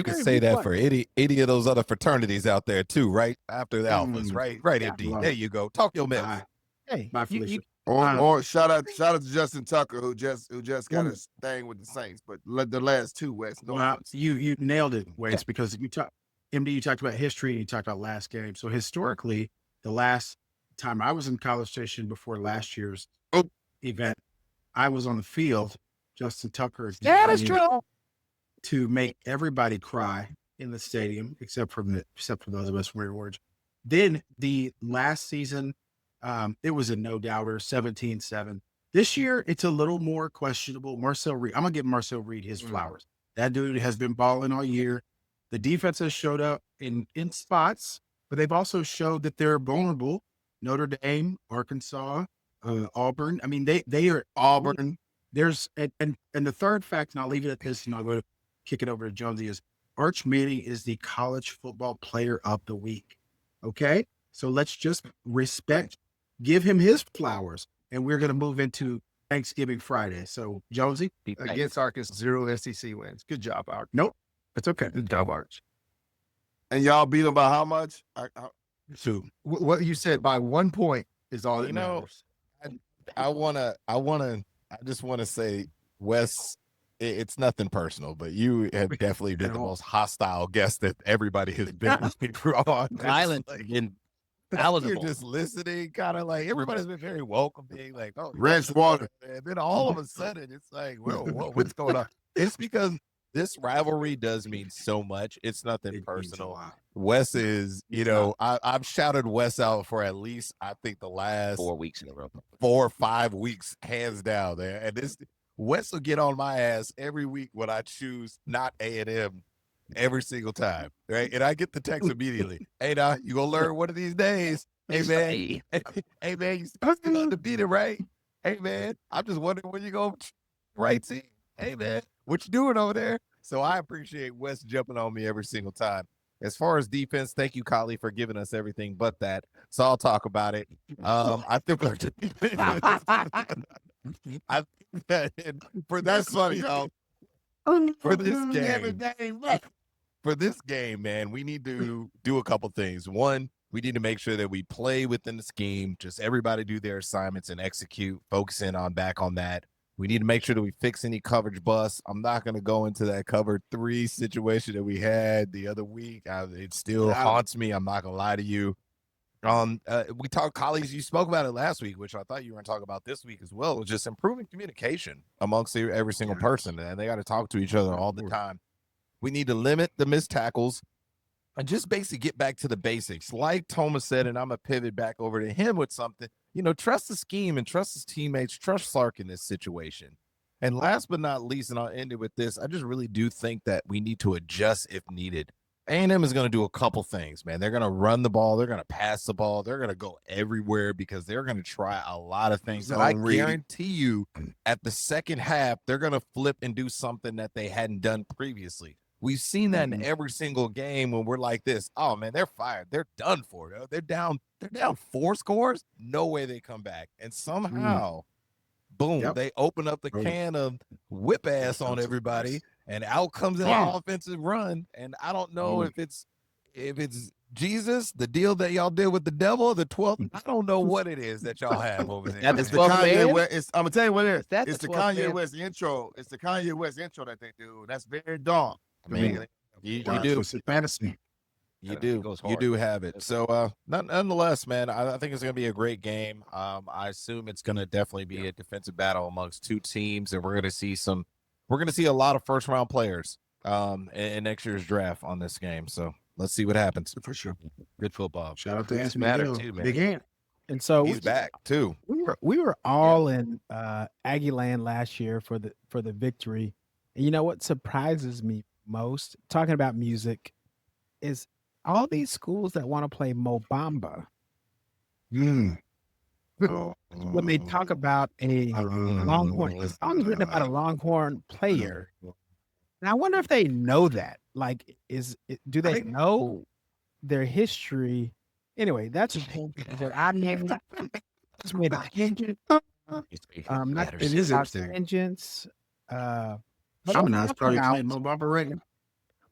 can say that for any of those other fraternities out there too, right? After the alphas, right? Right, MD. There you go. Talk your mess. Hey, Bye, Felicia. Or shout out to Justin Tucker who just got his thing with the Saints, but the last two, Wes. Well, you nailed it, Wes, because you talked about history and you talked about last game. So historically, the last time I was in College Station before last year's event, I was on the field. Justin Tucker that's true. To make everybody cry in the stadium, except for those of us from Rear Orange. Then the last season, it was a no doubter, 17-7. This year, it's a little more questionable. Marcel Reed, I'm gonna give Marcel Reed his flowers. That dude has been balling all year. The defense has showed up in spots, but they've also showed that they're vulnerable. Notre Dame, Arkansas, Auburn. I mean, they are Auburn. There's and the third fact, and I'll leave it at this, and I'll go to kick it over to Jonesy, is Arch Manning is the college football player of the week. Okay? So let's just give him his flowers, and we're going to move into Thanksgiving Friday. So, Jonesy? Against Arkansas, 0 SEC wins. Good job, Arch. Nope. It's okay. Good job, Arch. And y'all beat them by how much? Two. What you said by 1 point is all that matters. I just want to say, Wes, it's nothing personal, but you have definitely been the most hostile guest that everybody has been on. Violent and palatable. You're just listening, kind of like everybody's been very welcoming, like, oh, Ranch water. And then all of a sudden, it's like, well, what's going on? It's because this rivalry does mean so much. It's nothing personal. Wes is, I've shouted Wes out for at least, I think, the last 4 weeks in a row. 4 or 5 weeks, hands down there. And this Wes will get on my ass every week when I choose not A&M every single time, right? And I get the text immediately. Hey, now you gonna learn one of these days. Hey, man. Hey, man, you supposed to be undefeated, right? Hey, man, I'm just wondering when you go right team. Hey, man, what you doing over there? So I appreciate Wes jumping on me every single time. As far as defense, thank you, Kylie, for giving us everything but that. So I'll talk about it. I think That's funny, y'all. For this game, man, we need to do a couple things. One, we need to make sure that we play within the scheme. Just everybody do their assignments and execute, focusing on that. We need to make sure that we fix any coverage busts. I'm not going to go into that cover 3 situation that we had the other week. It still haunts me. I'm not going to lie to you. We talked, colleagues, you spoke about it last week, which I thought you were going to talk about this week as well, was just improving communication amongst every single person. And they got to talk to each other all the time. We need to limit the missed tackles and just basically get back to the basics. Like Thoma said, and I'm going to pivot back over to him with something. Trust the scheme and trust his teammates, trust Sark in this situation. And last but not least, and I'll end it with this, I just really do think that we need to adjust if needed. A&M is going to do a couple things, man. They're going to run the ball. They're going to pass the ball. They're going to go everywhere because they're going to try a lot of things. And I guarantee you at the second half, they're going to flip and do something that they hadn't done previously. We've seen that in every single game when we're like this. Oh, man, they're fired. They're done for. They're down 4 scores. No way they come back. And somehow, boom, they open up the can of whip ass on everybody, and out comes an offensive run. And I don't know if it's Jesus, the deal that y'all did with the devil, the 12th. I don't know what it is that y'all have over there. It's the Kanye West. I'm gonna tell you what it is. It's the Kanye man? West intro. It's the Kanye West intro that they do. That's very dumb. I mean, you do. It's fantasy. You do have it. So, nonetheless, man, I think it's going to be a great game. I assume it's going to definitely be a defensive battle amongst 2 teams, and we're going to see a lot of first round players in next year's draft on this game. So let's see what happens. For sure. Good football. Shout out to Anthony Matter Gill. too, man. Big hand. And so He's back too. We were all in Aggie land last year for the victory. And you know what surprises me most, talking about music, is all these schools that want to play Mobamba, when they talk about a Longhorn, the song's written about a Longhorn player. And I wonder if they know that. Like, do they know their history? Anyway, that's a thing that I never just made a tangent. It is interesting. Tangents. Gemini's probably playing Mobamba right now.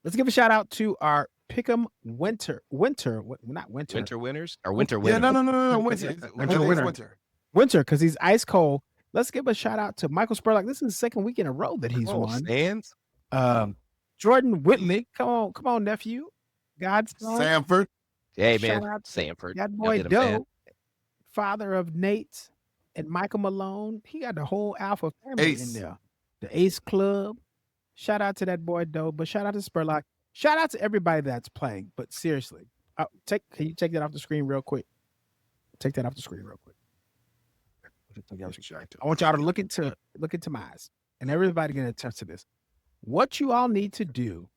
Let's give a shout out to our Pick'em Winter, not Winter. Winter winners or winter winners? Yeah, no. Winter, because he's ice cold. Let's give a shout out to Michael Spurlock. This is the second week in a row that he's won. Stands. Jordan Whitley, come on, nephew. Godson. Sanford. Hey, Shout man. out to Sanford. That Y'all boy did 'em, man. Doe, father of Nate and Michael Malone. He got the whole Alpha family Ace. in there. The Ace Club. Shout out to that boy Doe, but shout out to Spurlock. Shout out to everybody that's playing. But seriously, can you take that off the screen real quick? Take that off the screen real quick. I want y'all to look into my eyes, and everybody can attest to this. What you all need to do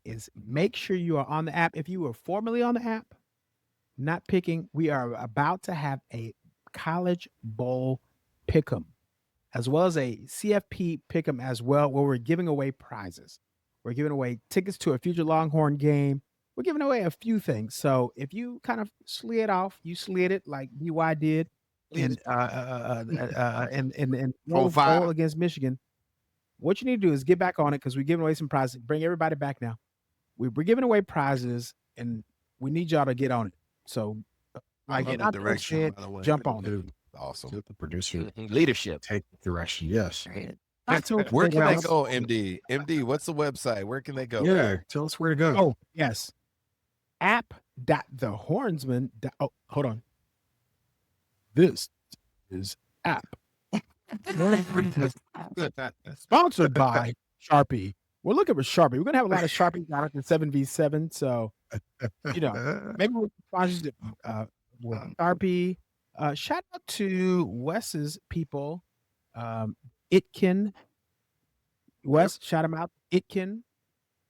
is make sure you are on the app. If you were formerly on the app, not picking, we are about to have a College Bowl pick'em, as well as a CFP pick'em as well, where we're giving away prizes. We're giving away tickets to a future Longhorn game. We're giving away a few things. So if you kind of slid it like BY did in bowl against Michigan, what you need to do is get back on it, because we're giving away some prizes. Bring everybody back now. We're giving away prizes, and we need y'all to get on it. So, the direction, by the way. jump on it. Dude, awesome. The producer Leadership. Take the direction. Yes. Where can they go, MD? MD, what's the website? Where can they go? Yeah. Tell us where to go. Oh, yes. App.thehornsman. Oh, hold on. This is app. Sponsored by Sharpie. We're looking for Sharpie. We're gonna have a lot of Sharpies out at the 7v7. So, maybe we'll sponsor with Sharpie. Shout out to Wes's people. Itkin. Wes, shout him out. Itkin.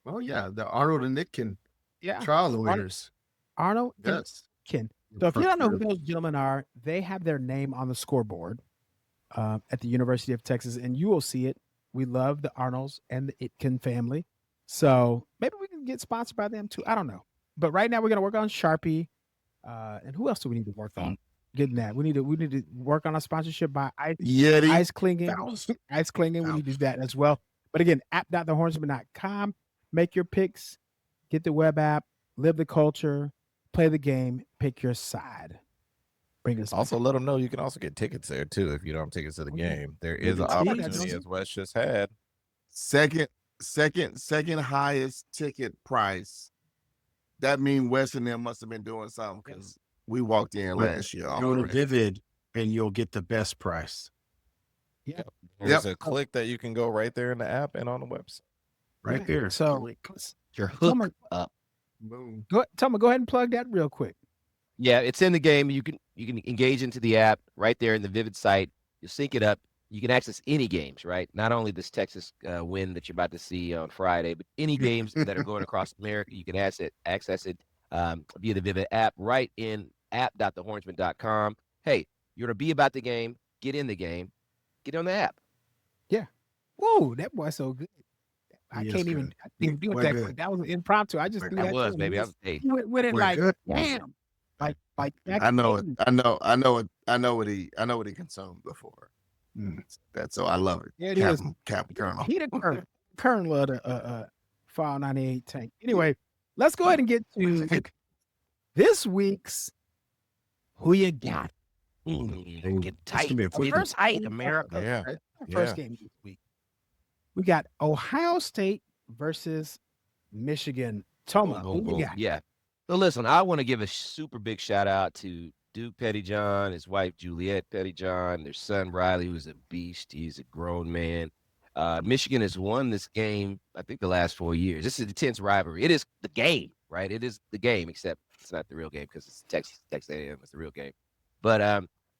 Oh yeah, the Arnold and Nitkin trial winners. Arnold Yes. Itkin. So if you don't know who those gentlemen are, they have their name on the scoreboard at the University of Texas, and you will see it. We love the Arnolds and the Itkin family. So maybe we can get sponsored by them too. I don't know. But right now we're going to work on Sharpie. And who else do we need to work on? Getting that. We need to work on a sponsorship by Yeti. Ice Clinging. Ice Clinging. We need to do that as well. But again, app.thehornsman.com. Make your picks. Get the web app. Live the culture. Play the game. Pick your side. Bring us. Also, let them know you can also get tickets there too if you don't have tickets to the game. There is an opportunity, as Wes just had. Second highest ticket price. That means Wes and them must have been doing something, because we walked in last year. Go to Vivid and you'll get the best price. Yeah. There's a click that you can go right there in the app and on the website. Right there. So Your hook up. Boom. Toma, go ahead and plug that real quick. Yeah, it's in the game. You can engage into the app right there in the Vivid site. You sync it up. You can access any games, right? Not only this Texas win that you're about to see on Friday, but any games that are going across America. You can access it via the Vivid app right in app.thehornsman.com. Hey, you're going to be about the game. Get in the game. Get on the app. Yeah. Whoa, that boy's so good. I He is can't good. even do it We're that good. quick. That was impromptu. I just threw I that. was, to him. baby. He I was, hey, He went with it We're like, good. damn. Like I know it. I know what he consumed before. That's so I love it. Yeah, it is. Captain Colonel. He the Colonel of the Fall 98 tank. Anyway, let's go ahead and get to this week's Who You Got. get tight. gonna be a quick First tight, America. Yeah. First game this week. We got Ohio State versus Michigan. Toma, Boom, who boom. you got? Yeah. So listen, I want to give a super big shout out to Duke Pettyjohn, his wife Juliette Pettyjohn, their son Riley, who's a beast. He's a grown man. Michigan has won this game, I think, the last 4 years. This is a tense rivalry. It is the game, right? It is the game, except it's not the real game because it's Texas A&M. It's the real game. But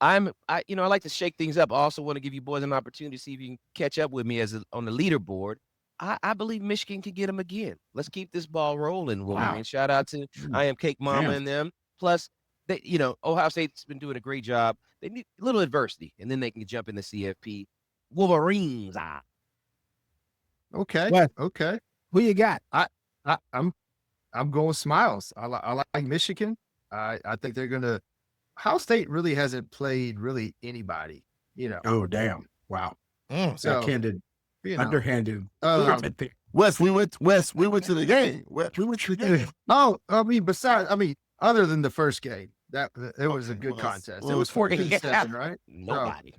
I like to shake things up. I also want to give you boys an opportunity to see if you can catch up with me on the leaderboard. I believe Michigan can get them again. Let's keep this ball rolling, Wolverine. Wow. Shout out to I Am Cake Mama and them. Plus, they, Ohio State's been doing a great job. They need a little adversity, and then they can jump in the CFP. Wolverines. Okay. What? Okay. Who you got? I'm going Smiles. I like Michigan. I think they're gonna. Ohio State really hasn't played really anybody. Oh damn! Wow. So Backhanded, underhanded. Wes, we went to the game. Wes, we went to the game. Oh, other than the first game, it was a good contest. It was 14-7, right? Nobody.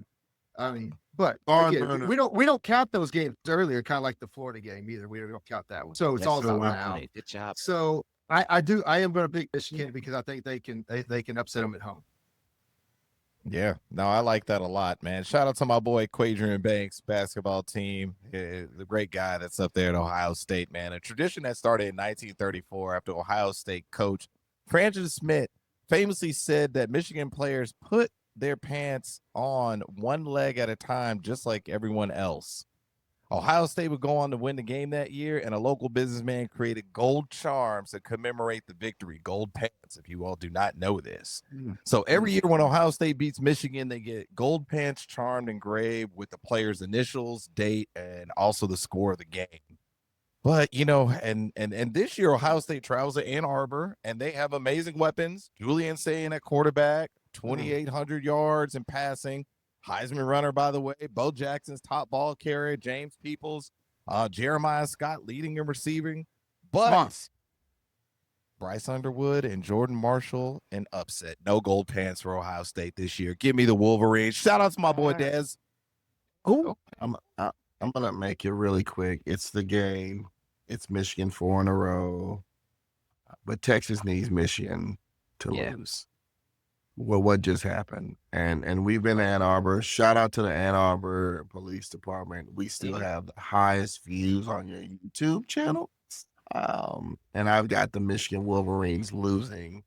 So, but again, we don't count those games earlier, kind of like the Florida game either. We don't count that one. So it's all about now. Good job. So I am going to pick Michigan because I think they can upset them at home. Yeah, no, I like that a lot, man. Shout out to my boy Quadrian Banks basketball team, the great guy that's up there at Ohio State, man. A tradition that started in 1934 after Ohio State coach Francis Smith famously said that Michigan players put their pants on one leg at a time, just like everyone else. Ohio State would go on to win the game that year, and a local businessman created gold charms to commemorate the victory. Gold pants, if you all do not know this. So every year when Ohio State beats Michigan, they get gold pants charmed engraved with the player's initials, date, and also the score of the game. But, and this year, Ohio State travels to Ann Arbor, and they have amazing weapons. Julian Sayin at quarterback, 2,800 yards in passing. Heisman runner, by the way. Bo Jackson's top ball carrier. James Peoples. Jeremiah Scott leading in receiving. But Bryce Underwood and Jordan Marshall, an upset. No gold pants for Ohio State this year. Give me the Wolverines. Shout out to my boy Dez. Oh, I'm gonna make it really quick. It's the game. It's Michigan 4 in a row, but Texas needs Michigan to lose. Well, what just happened? And we've been to Ann Arbor. Shout out to the Ann Arbor Police Department. We still have the highest views on your YouTube channel. And I've got the Michigan Wolverines losing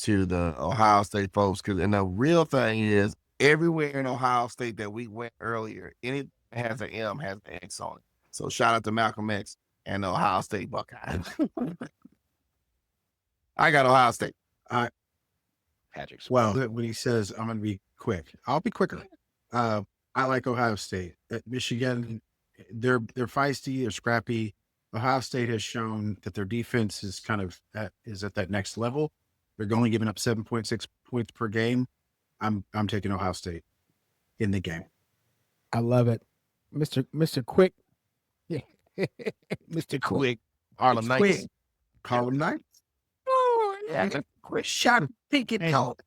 to the Ohio State folks. And the real thing is, everywhere in Ohio State that we went earlier, anything that has an M has an X on it. So shout out to Malcolm X and the Ohio State Buckeyes. I got Ohio State. Patrick's well, when he says I'm going to be quick, I'll be quicker. I like Ohio State. At Michigan, they're feisty, they're scrappy. Ohio State has shown that their defense is at that next level. They're only giving up 7.6 points per game. I'm taking Ohio State in the game. I love it, Mr. Quick. Yeah, Mr. Quick. Harlem Knights. Harlem Knights. Oh yeah, Quick shot, pick it out.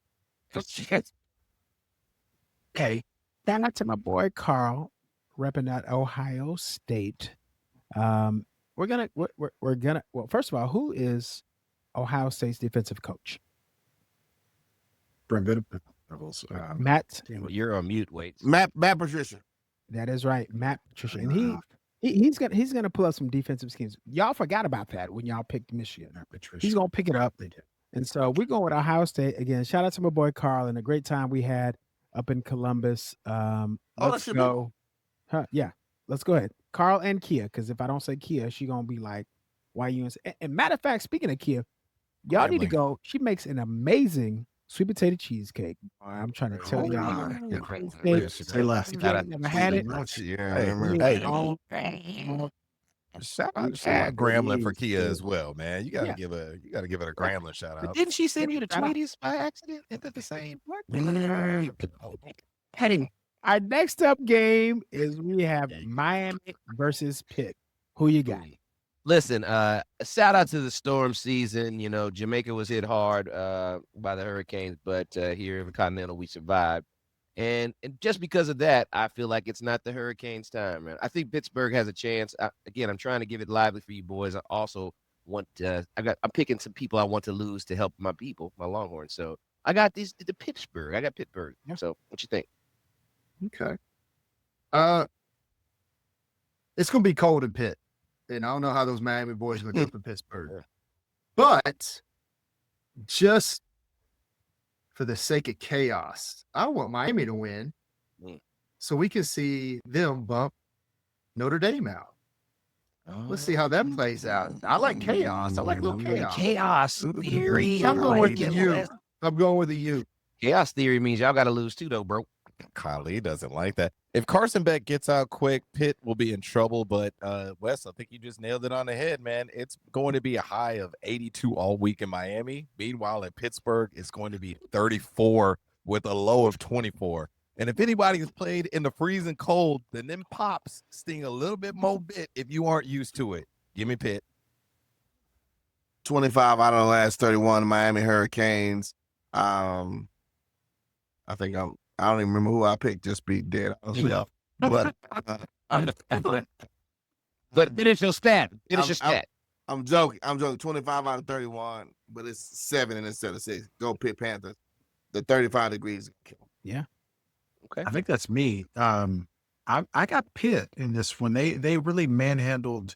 Okay, shout out to my boy Carl, repping that Ohio State. We're gonna. Well, first of all, who is Ohio State's defensive coach? Brent Matt. You're on mute. Wait. Matt Patricia. That is right, Matt Patricia, and he's gonna pull up some defensive schemes. Y'all forgot about that when y'all picked Michigan. He's gonna pick it up. They did. And so we're going with Ohio State again. Shout out to my boy Carl and a great time we had up in Columbus. Let's go. Yeah, let's go ahead, Carl and Kia. Because if I don't say Kia, she gonna be like, "Why you?" And matter of fact, speaking of Kia, y'all need to go. She makes an amazing sweet potato cheesecake. I'm trying to tell y'all. Say less. If y'all never had it, Shout out Gremlin for Kia as well, man. You gotta give it a Gremlin shout out. But didn't she send you the Tweeties by accident? Isn't that the same? Hey, our next up game is we have Miami versus Pitt. Who you got? Listen, shout out to the storm season. Jamaica was hit hard by the hurricanes, but here in the Continental, we survived. And just because of that, I feel like it's not the Hurricanes' time, man. I think Pittsburgh has a chance. Again, I'm trying to give it lively for you boys. I also want I'm picking some people I want to lose to help my people, my Longhorns. So I got the Pittsburgh. I got Pittsburgh. So what you think? Okay. It's gonna be cold in Pitt. And I don't know how those Miami boys look up in Pittsburgh. But just for the sake of chaos, I want Miami to win so we can see them bump Notre Dame out. Let's see how that plays out. I like chaos. I like a little chaos. Chaos theory. I'm going with the U. I'm going with the U. Chaos theory means y'all got to lose too, though, bro. Kylie doesn't like that. If Carson Beck gets out quick, Pitt will be in trouble. But Wes, I think you just nailed it on the head, man. It's going to be a high of 82 all week in Miami. Meanwhile, in Pittsburgh, it's going to be 34 with a low of 24. And if anybody has played in the freezing cold, then them pops sting a little bit more bit if you aren't used to it. Give me Pitt. 25 out of the last 31 Miami Hurricanes. I don't even remember who I picked. Just be dead. But finish your stat. Finish your stat. I'm joking. 25 out of 31, but it's 7 instead of 6. Go Pitt Panthers. The 35 degrees. Yeah. Okay. I think that's me. I got Pitt in this one. They really manhandled.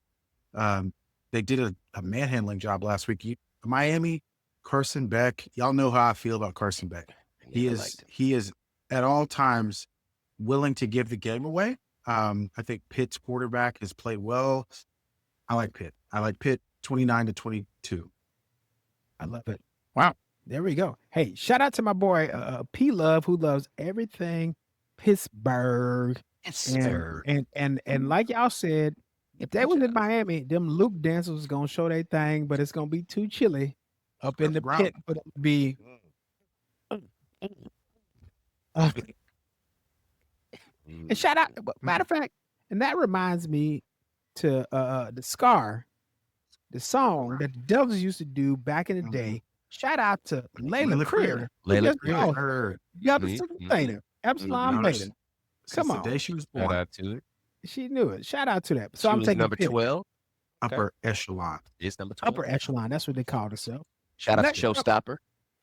They did a manhandling job last week. Miami, Carson Beck. Y'all know how I feel about Carson Beck. He is at all times willing to give the game away. I think Pitt's quarterback has played well. I like Pitt. 29-22. I love it. Wow. There we go. Hey, shout out to my boy P Love, who loves everything Pittsburgh. And like y'all said, if they was in Miami, them Luke dancers was gonna show their thing, but it's gonna be too chilly up in the pit for them to be. And shout out, matter of fact, and that reminds me to the Scar, the song that the Devils used to do back in the day. Shout out to Layla Creer. Layla Creer. You got the thing. Epsilon Beta. Come on. The day she was born. Shout out to it. She knew it. Shout out to that. So I'm taking number 12. Upper echelon. It's number 12. Upper echelon. That's what they called herself. Shout out to Showstopper.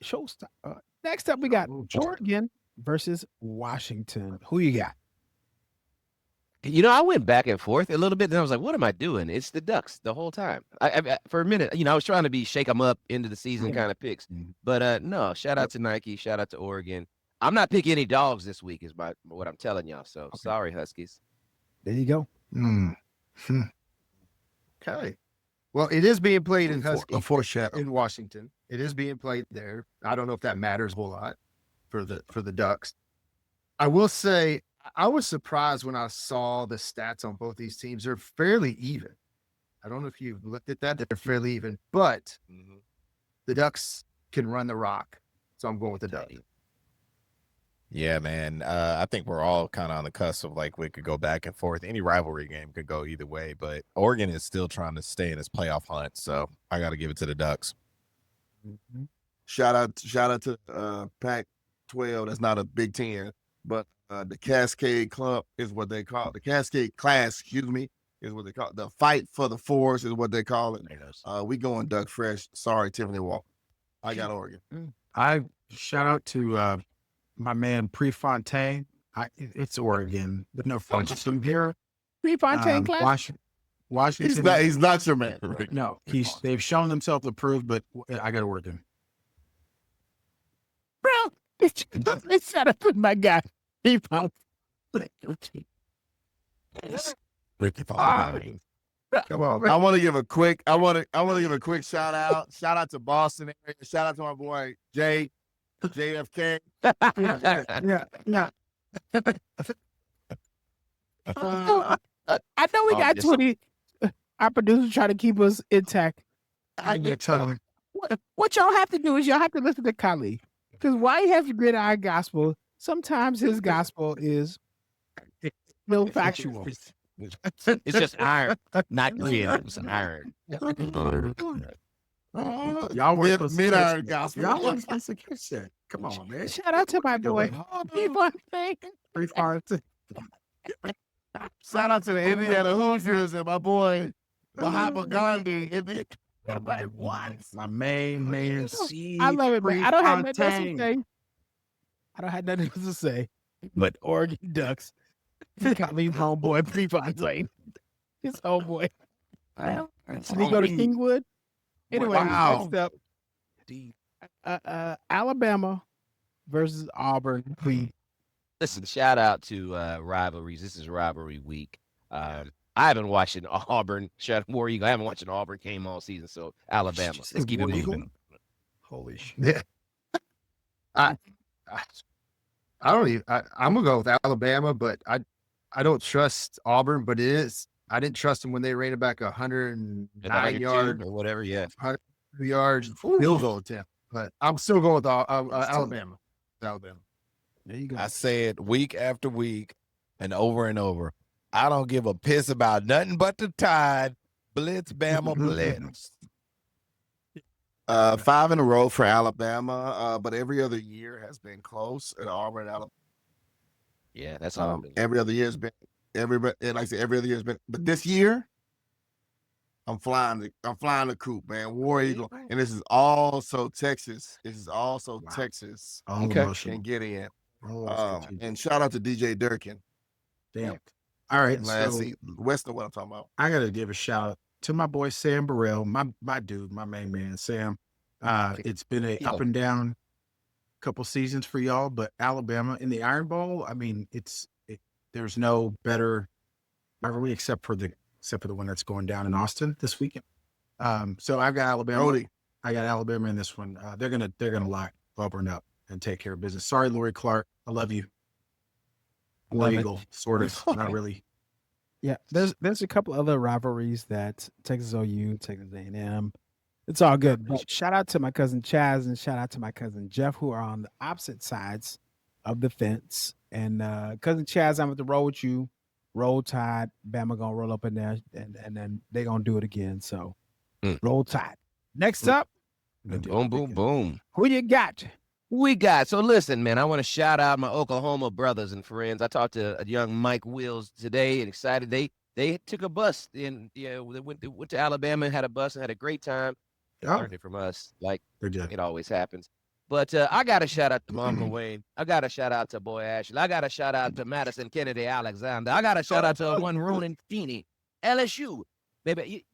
Showstopper. Next up, we got Oregon versus Washington. Who you got? You know, I went back and forth a little bit, and I was like, what am I doing? It's the Ducks the whole time. I for a minute, I was trying to be shake them up into the season kind of picks. But no, shout out to Nike, shout out to Oregon. I'm not picking any dogs this week is what I'm telling y'all. So sorry, Huskies. There you go. Okay. Well, it is being played in in Washington. It is being played there. I don't know if that matters a whole lot for the Ducks. I will say I was surprised when I saw the stats on both these teams. They're fairly even. I don't know if you've looked at that. They're fairly even, but the Ducks can run the rock. So I'm going with the Ducks. Yeah, man. I think we're all kind of on the cusp of like we could go back and forth. Any rivalry game could go either way, but Oregon is still trying to stay in this playoff hunt. So I got to give it to the Ducks. Shout out to Pac-12. That's not a Big Ten, but the Cascade Club is what they call it. The Cascade Class, is what they call it. The Fight for the Force is what they call it. We going Duck Fresh. Sorry, Tiffany Walker. I got Oregon. I shout out to my man Prefontaine. It's Oregon, but no fun. Just from here. Prefontaine class. Washington. He's not your man. Right? No, they've shown themselves approved, but I got Oregon. Bro, it's set up with my guy. Prefontaine. Come on. I want to give a quick shout out. Shout out to Boston area. Shout out to my boy JFK. Yeah. I know we got 20. Our producers try to keep us intact. What y'all have to do is y'all have to listen to Kali. Because why he has to grid our gospel, sometimes his gospel is no factual. It's just iron, not grid. It's iron. Y'all were mid-iron gospel. Y'all weren't supposed to catch that. Come on, man. Shout out to my boy. Shout out to the Indiana Hoosiers and my boy Mahatma Gandhi. My main man. I love it, man. I don't have nothing else to say. But Oregon Ducks. Got me homeboy Prefontaine. His homeboy. Did he go to Kingwood? Anyway, next up, Alabama versus Auburn. Please. Listen, shout out to Rivalries. This is rivalry week. I haven't watched an Auburn, War Eagle. I haven't watched an Auburn game all season. So Alabama. Let's keep it moving. Holy shit. Yeah. I don't even. I'm gonna go with Alabama, but I don't trust Auburn. But I didn't trust them when they ran it back 109 yards or whatever. Yeah, 100 yards field goal attempt. But I'm still going with Alabama. Alabama. There you go. I say it week after week and over. I don't give a piss about nothing but the Tide. Blitz, Bama, blitz. 5 in a row for Alabama, but every other year has been close at Auburn, Alabama. Yeah, that's all. Every other year has been every other year has been, but this year, I'm flying the coop, man. War Eagle, and this is also Texas. Texas. Okay, can get in. And shout out to DJ Durkin. Damn. All right, Last so season. West know what I'm talking about. I gotta give a shout out to my boy Sam Burrell, my dude, my main man, Sam. It's been a up and down couple seasons for y'all, but Alabama in the Iron Bowl, I mean, there's no better rivalry except for the one that's going down in Austin this weekend. So I've got Alabama. Brody. I got Alabama in this one. They're gonna lock Auburn up and take care of business. Sorry, Lori Clark. I love you. War Eagle, sort of, not really. Yeah, there's a couple other rivalries that Texas OU, Texas A&M. It's all good. But shout out to my cousin Chaz and shout out to my cousin Jeff, who are on the opposite sides of the fence. And cousin Chaz, I'm going to roll with you. Roll Tide. Bama gonna roll up in there, and then they gonna do it again. So roll Tide. Next up, boom, boom, boom. Who you got? So listen, man, I want to shout out my Oklahoma brothers and friends. I talked to a young Mike Wills today and excited. They took a bus and they went to Alabama and had a bus and had a great time. Learned it from us, like it always happens. But I got to shout out to my Uncle Wayne. I got to shout out to Boy Ashley. I got to shout out to Madison Kennedy Alexander. I got to shout out to one Ronan Feeney. LSU, baby,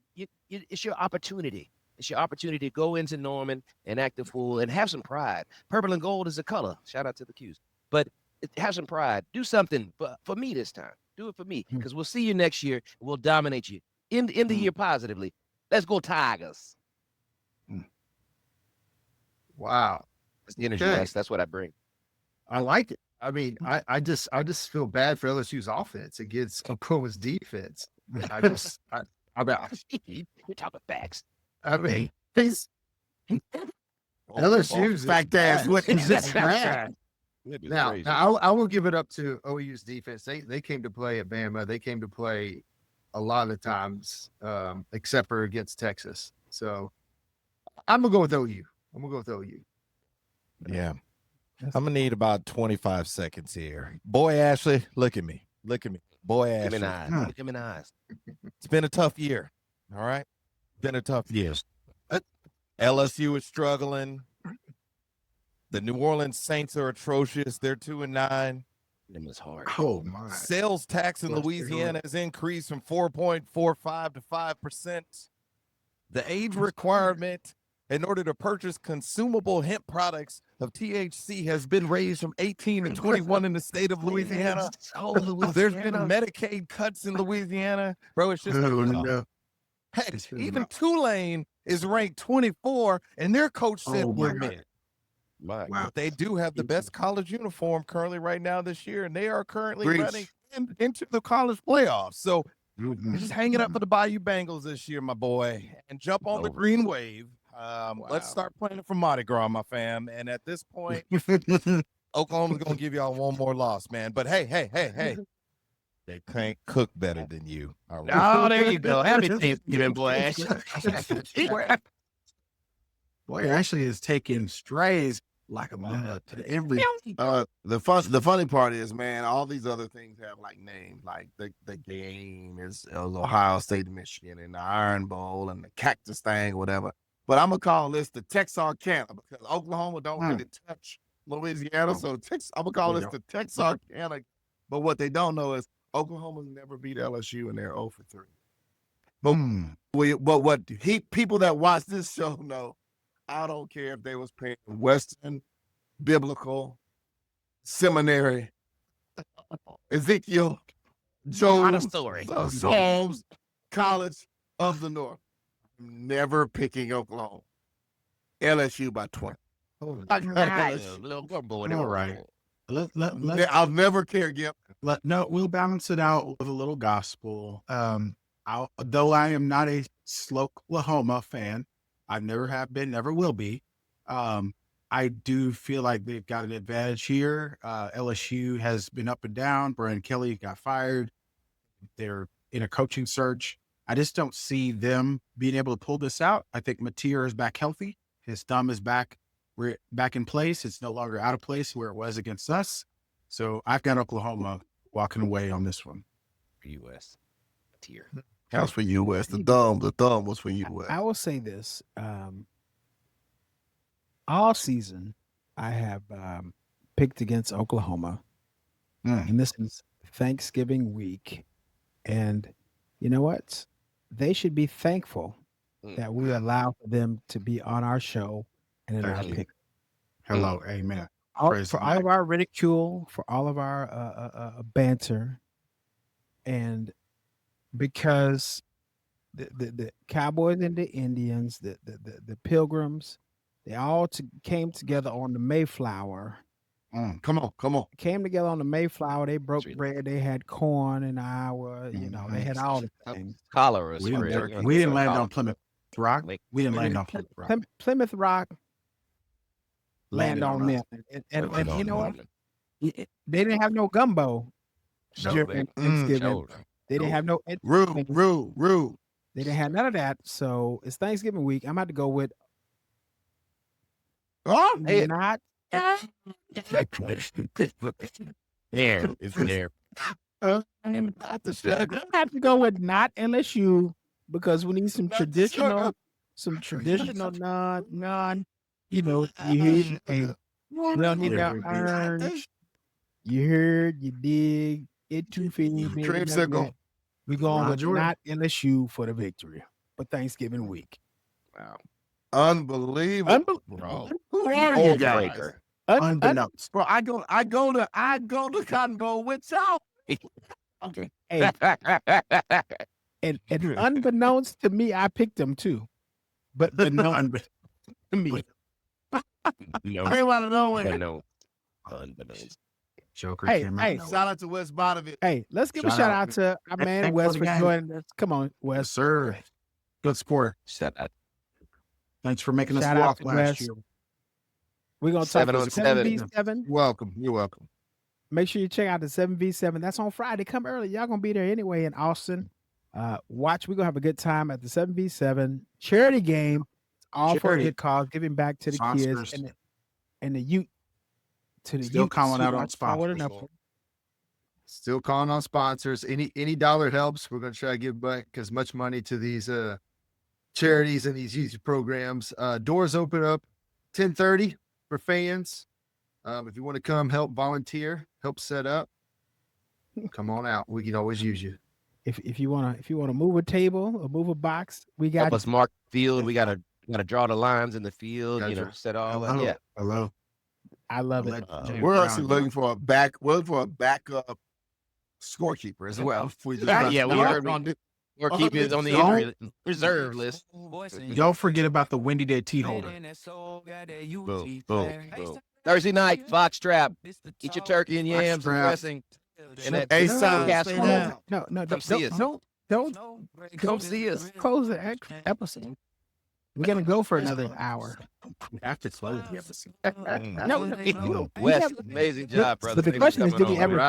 it's your opportunity. It's your opportunity to go into Norman and act a fool and have some pride. Purple and gold is a color. Shout out to the Qs. But have some pride. Do something for me this time. Do it for me because we'll see you next year. And we'll dominate you. End the year positively. Let's go Tigers. Wow. That's the energy. Okay. That's what I bring. I like it. I mean, I just feel bad for LSU's offense against Oklahoma's defense. You're talking facts. I mean, he's LSU's fact ass. What is this bad? Now, I will give it up to OU's defense. They came to play at Bama. They came to play a lot of the times, except for against Texas. So I'm gonna go with OU. Yeah. I'm gonna need about 25 seconds here. Boy Ashley, look at me. Boy Ashley. Give me an eyes. It's been a tough year. All right. Been a tough year. LSU is struggling. The New Orleans Saints are atrocious. They're 2-9. Them is hard. Oh my. Sales tax in Louisiana has increased from 4.45 to 5%. The age requirement in order to purchase consumable hemp products of THC has been raised from 18 to 21 in the state of Louisiana. There's been Medicaid cuts in Louisiana. Bro, it's just heck, even Tulane is ranked 24, and their coach said we're mid. Wow. But they do have the best college uniform currently right now this year, and they are currently running into the college playoffs. So just hang it up for the Bayou Bengals this year, my boy, and jump on the green wave. Let's start playing for Mardi Gras, my fam. And at this point, Oklahoma's going to give y'all one more loss, man. But hey. They can't cook better than you. All right. Oh, there you go. Happy Thanksgiving, boy Ashley. Boy Ashley is taking strays like a mother to every. The funny part is, man, all these other things have like names, like the game is Ohio State, Michigan, and the Iron Bowl, and the Cactus thing, whatever. But I'm gonna call this the Texarkana because Oklahoma don't really touch Louisiana, so I'm gonna call this the Texarkana. But what they don't know is Oklahoma's never beat LSU, and they're 0-3. But what people that watch this show know, I don't care if they was paying Western, Biblical, Seminary, Ezekiel, Jones, story. Holmes College of the North. Never picking Oklahoma. LSU by 20. All All right. I'll never care, Gip. No, we'll balance it out with a little gospel. Though I am not a Oklahoma fan, I've never have been, never will be. I do feel like they've got an advantage here. LSU has been up and down. Brian Kelly got fired. They're in a coaching search. I just don't see them being able to pull this out. I think Mateer is back healthy. His thumb is back. We're back in place. It's no longer out of place where it was against us. So I've got Oklahoma walking away on this one. U.S. tier. House for U.S. The thumb was for U.S. I will say this. All season, I have picked against Oklahoma. And this is Thanksgiving week. And you know what? They should be thankful that we allow them to be on our show and in our pick. Hello, amen. For all of our ridicule, for all of our banter, and because the Cowboys and the Indians, the Pilgrims, they all came together on the Mayflower. Come on. Came together on the Mayflower. They broke bread. They had corn in Iowa. You know, they had all the things. Cholera. We didn't land on Plymouth Rock. We didn't land on Plymouth Rock. Plymouth Rock land on them. And you know what? They didn't have no gumbo during Thanksgiving. They didn't have no Rude. They didn't have none of that. So it's Thanksgiving week. I'm about to go with not. There, it's there. I have to go with not LSU because we need some traditional non. You know, you hear we don't need that orange. You heard, you dig, it too feel. We going with not LSU for the victory for Thanksgiving week. Wow. Unbelievable. Bro. Who are you guys? Breaker. Unbeknownst. Bro, I go to Cotton Bowl with y'all. Okay. Hey, and unbeknownst to me, I picked them too. But unbeknownst to me. No. I want to know when. No. Unbeknownst. Joker came out. Shout out to Wes Bautovich. Hey, let's give a shout out to our man Wes for joining us. Come on, Wes. Yes, sir. Good sport. Shout out. Thanks for making us Shout out walk to last Wes. year. We're going to talk 7-on-7. 7v7. Welcome. You're welcome. Make sure you check out the 7v7. That's on Friday. Come early. Y'all going to be there anyway in Austin. Watch. We're going to have a good time at the 7v7 charity game. All for a good cause, giving back to the kids and the youth. To the Still youth. calling out on sponsors. Still calling on sponsors. Any dollar helps. We're going to try to give back as much money to these charities and these youth programs. Doors open up 10:30 for fans. If you want to come help volunteer, help set up, come on out. We can always use you. If you wanna move a table or move a box, we got Help us mark the field. We gotta draw the lines in the field. Gotcha. You know, set all that. Hello. Yeah. Hello. I love it. We're actually looking for a backup scorekeeper as well. We heard or keep it on the injury reserve list. Don't forget about the Windy Day tea holder. Boom. Thursday night, Fox Trap. Eat your turkey and yams and dressing. And that No, come see us. Don't Come see us. close the episode. We're gonna go for another hour. We have to close the episode. No, Wes, amazing job, brother. But the question is, did we ever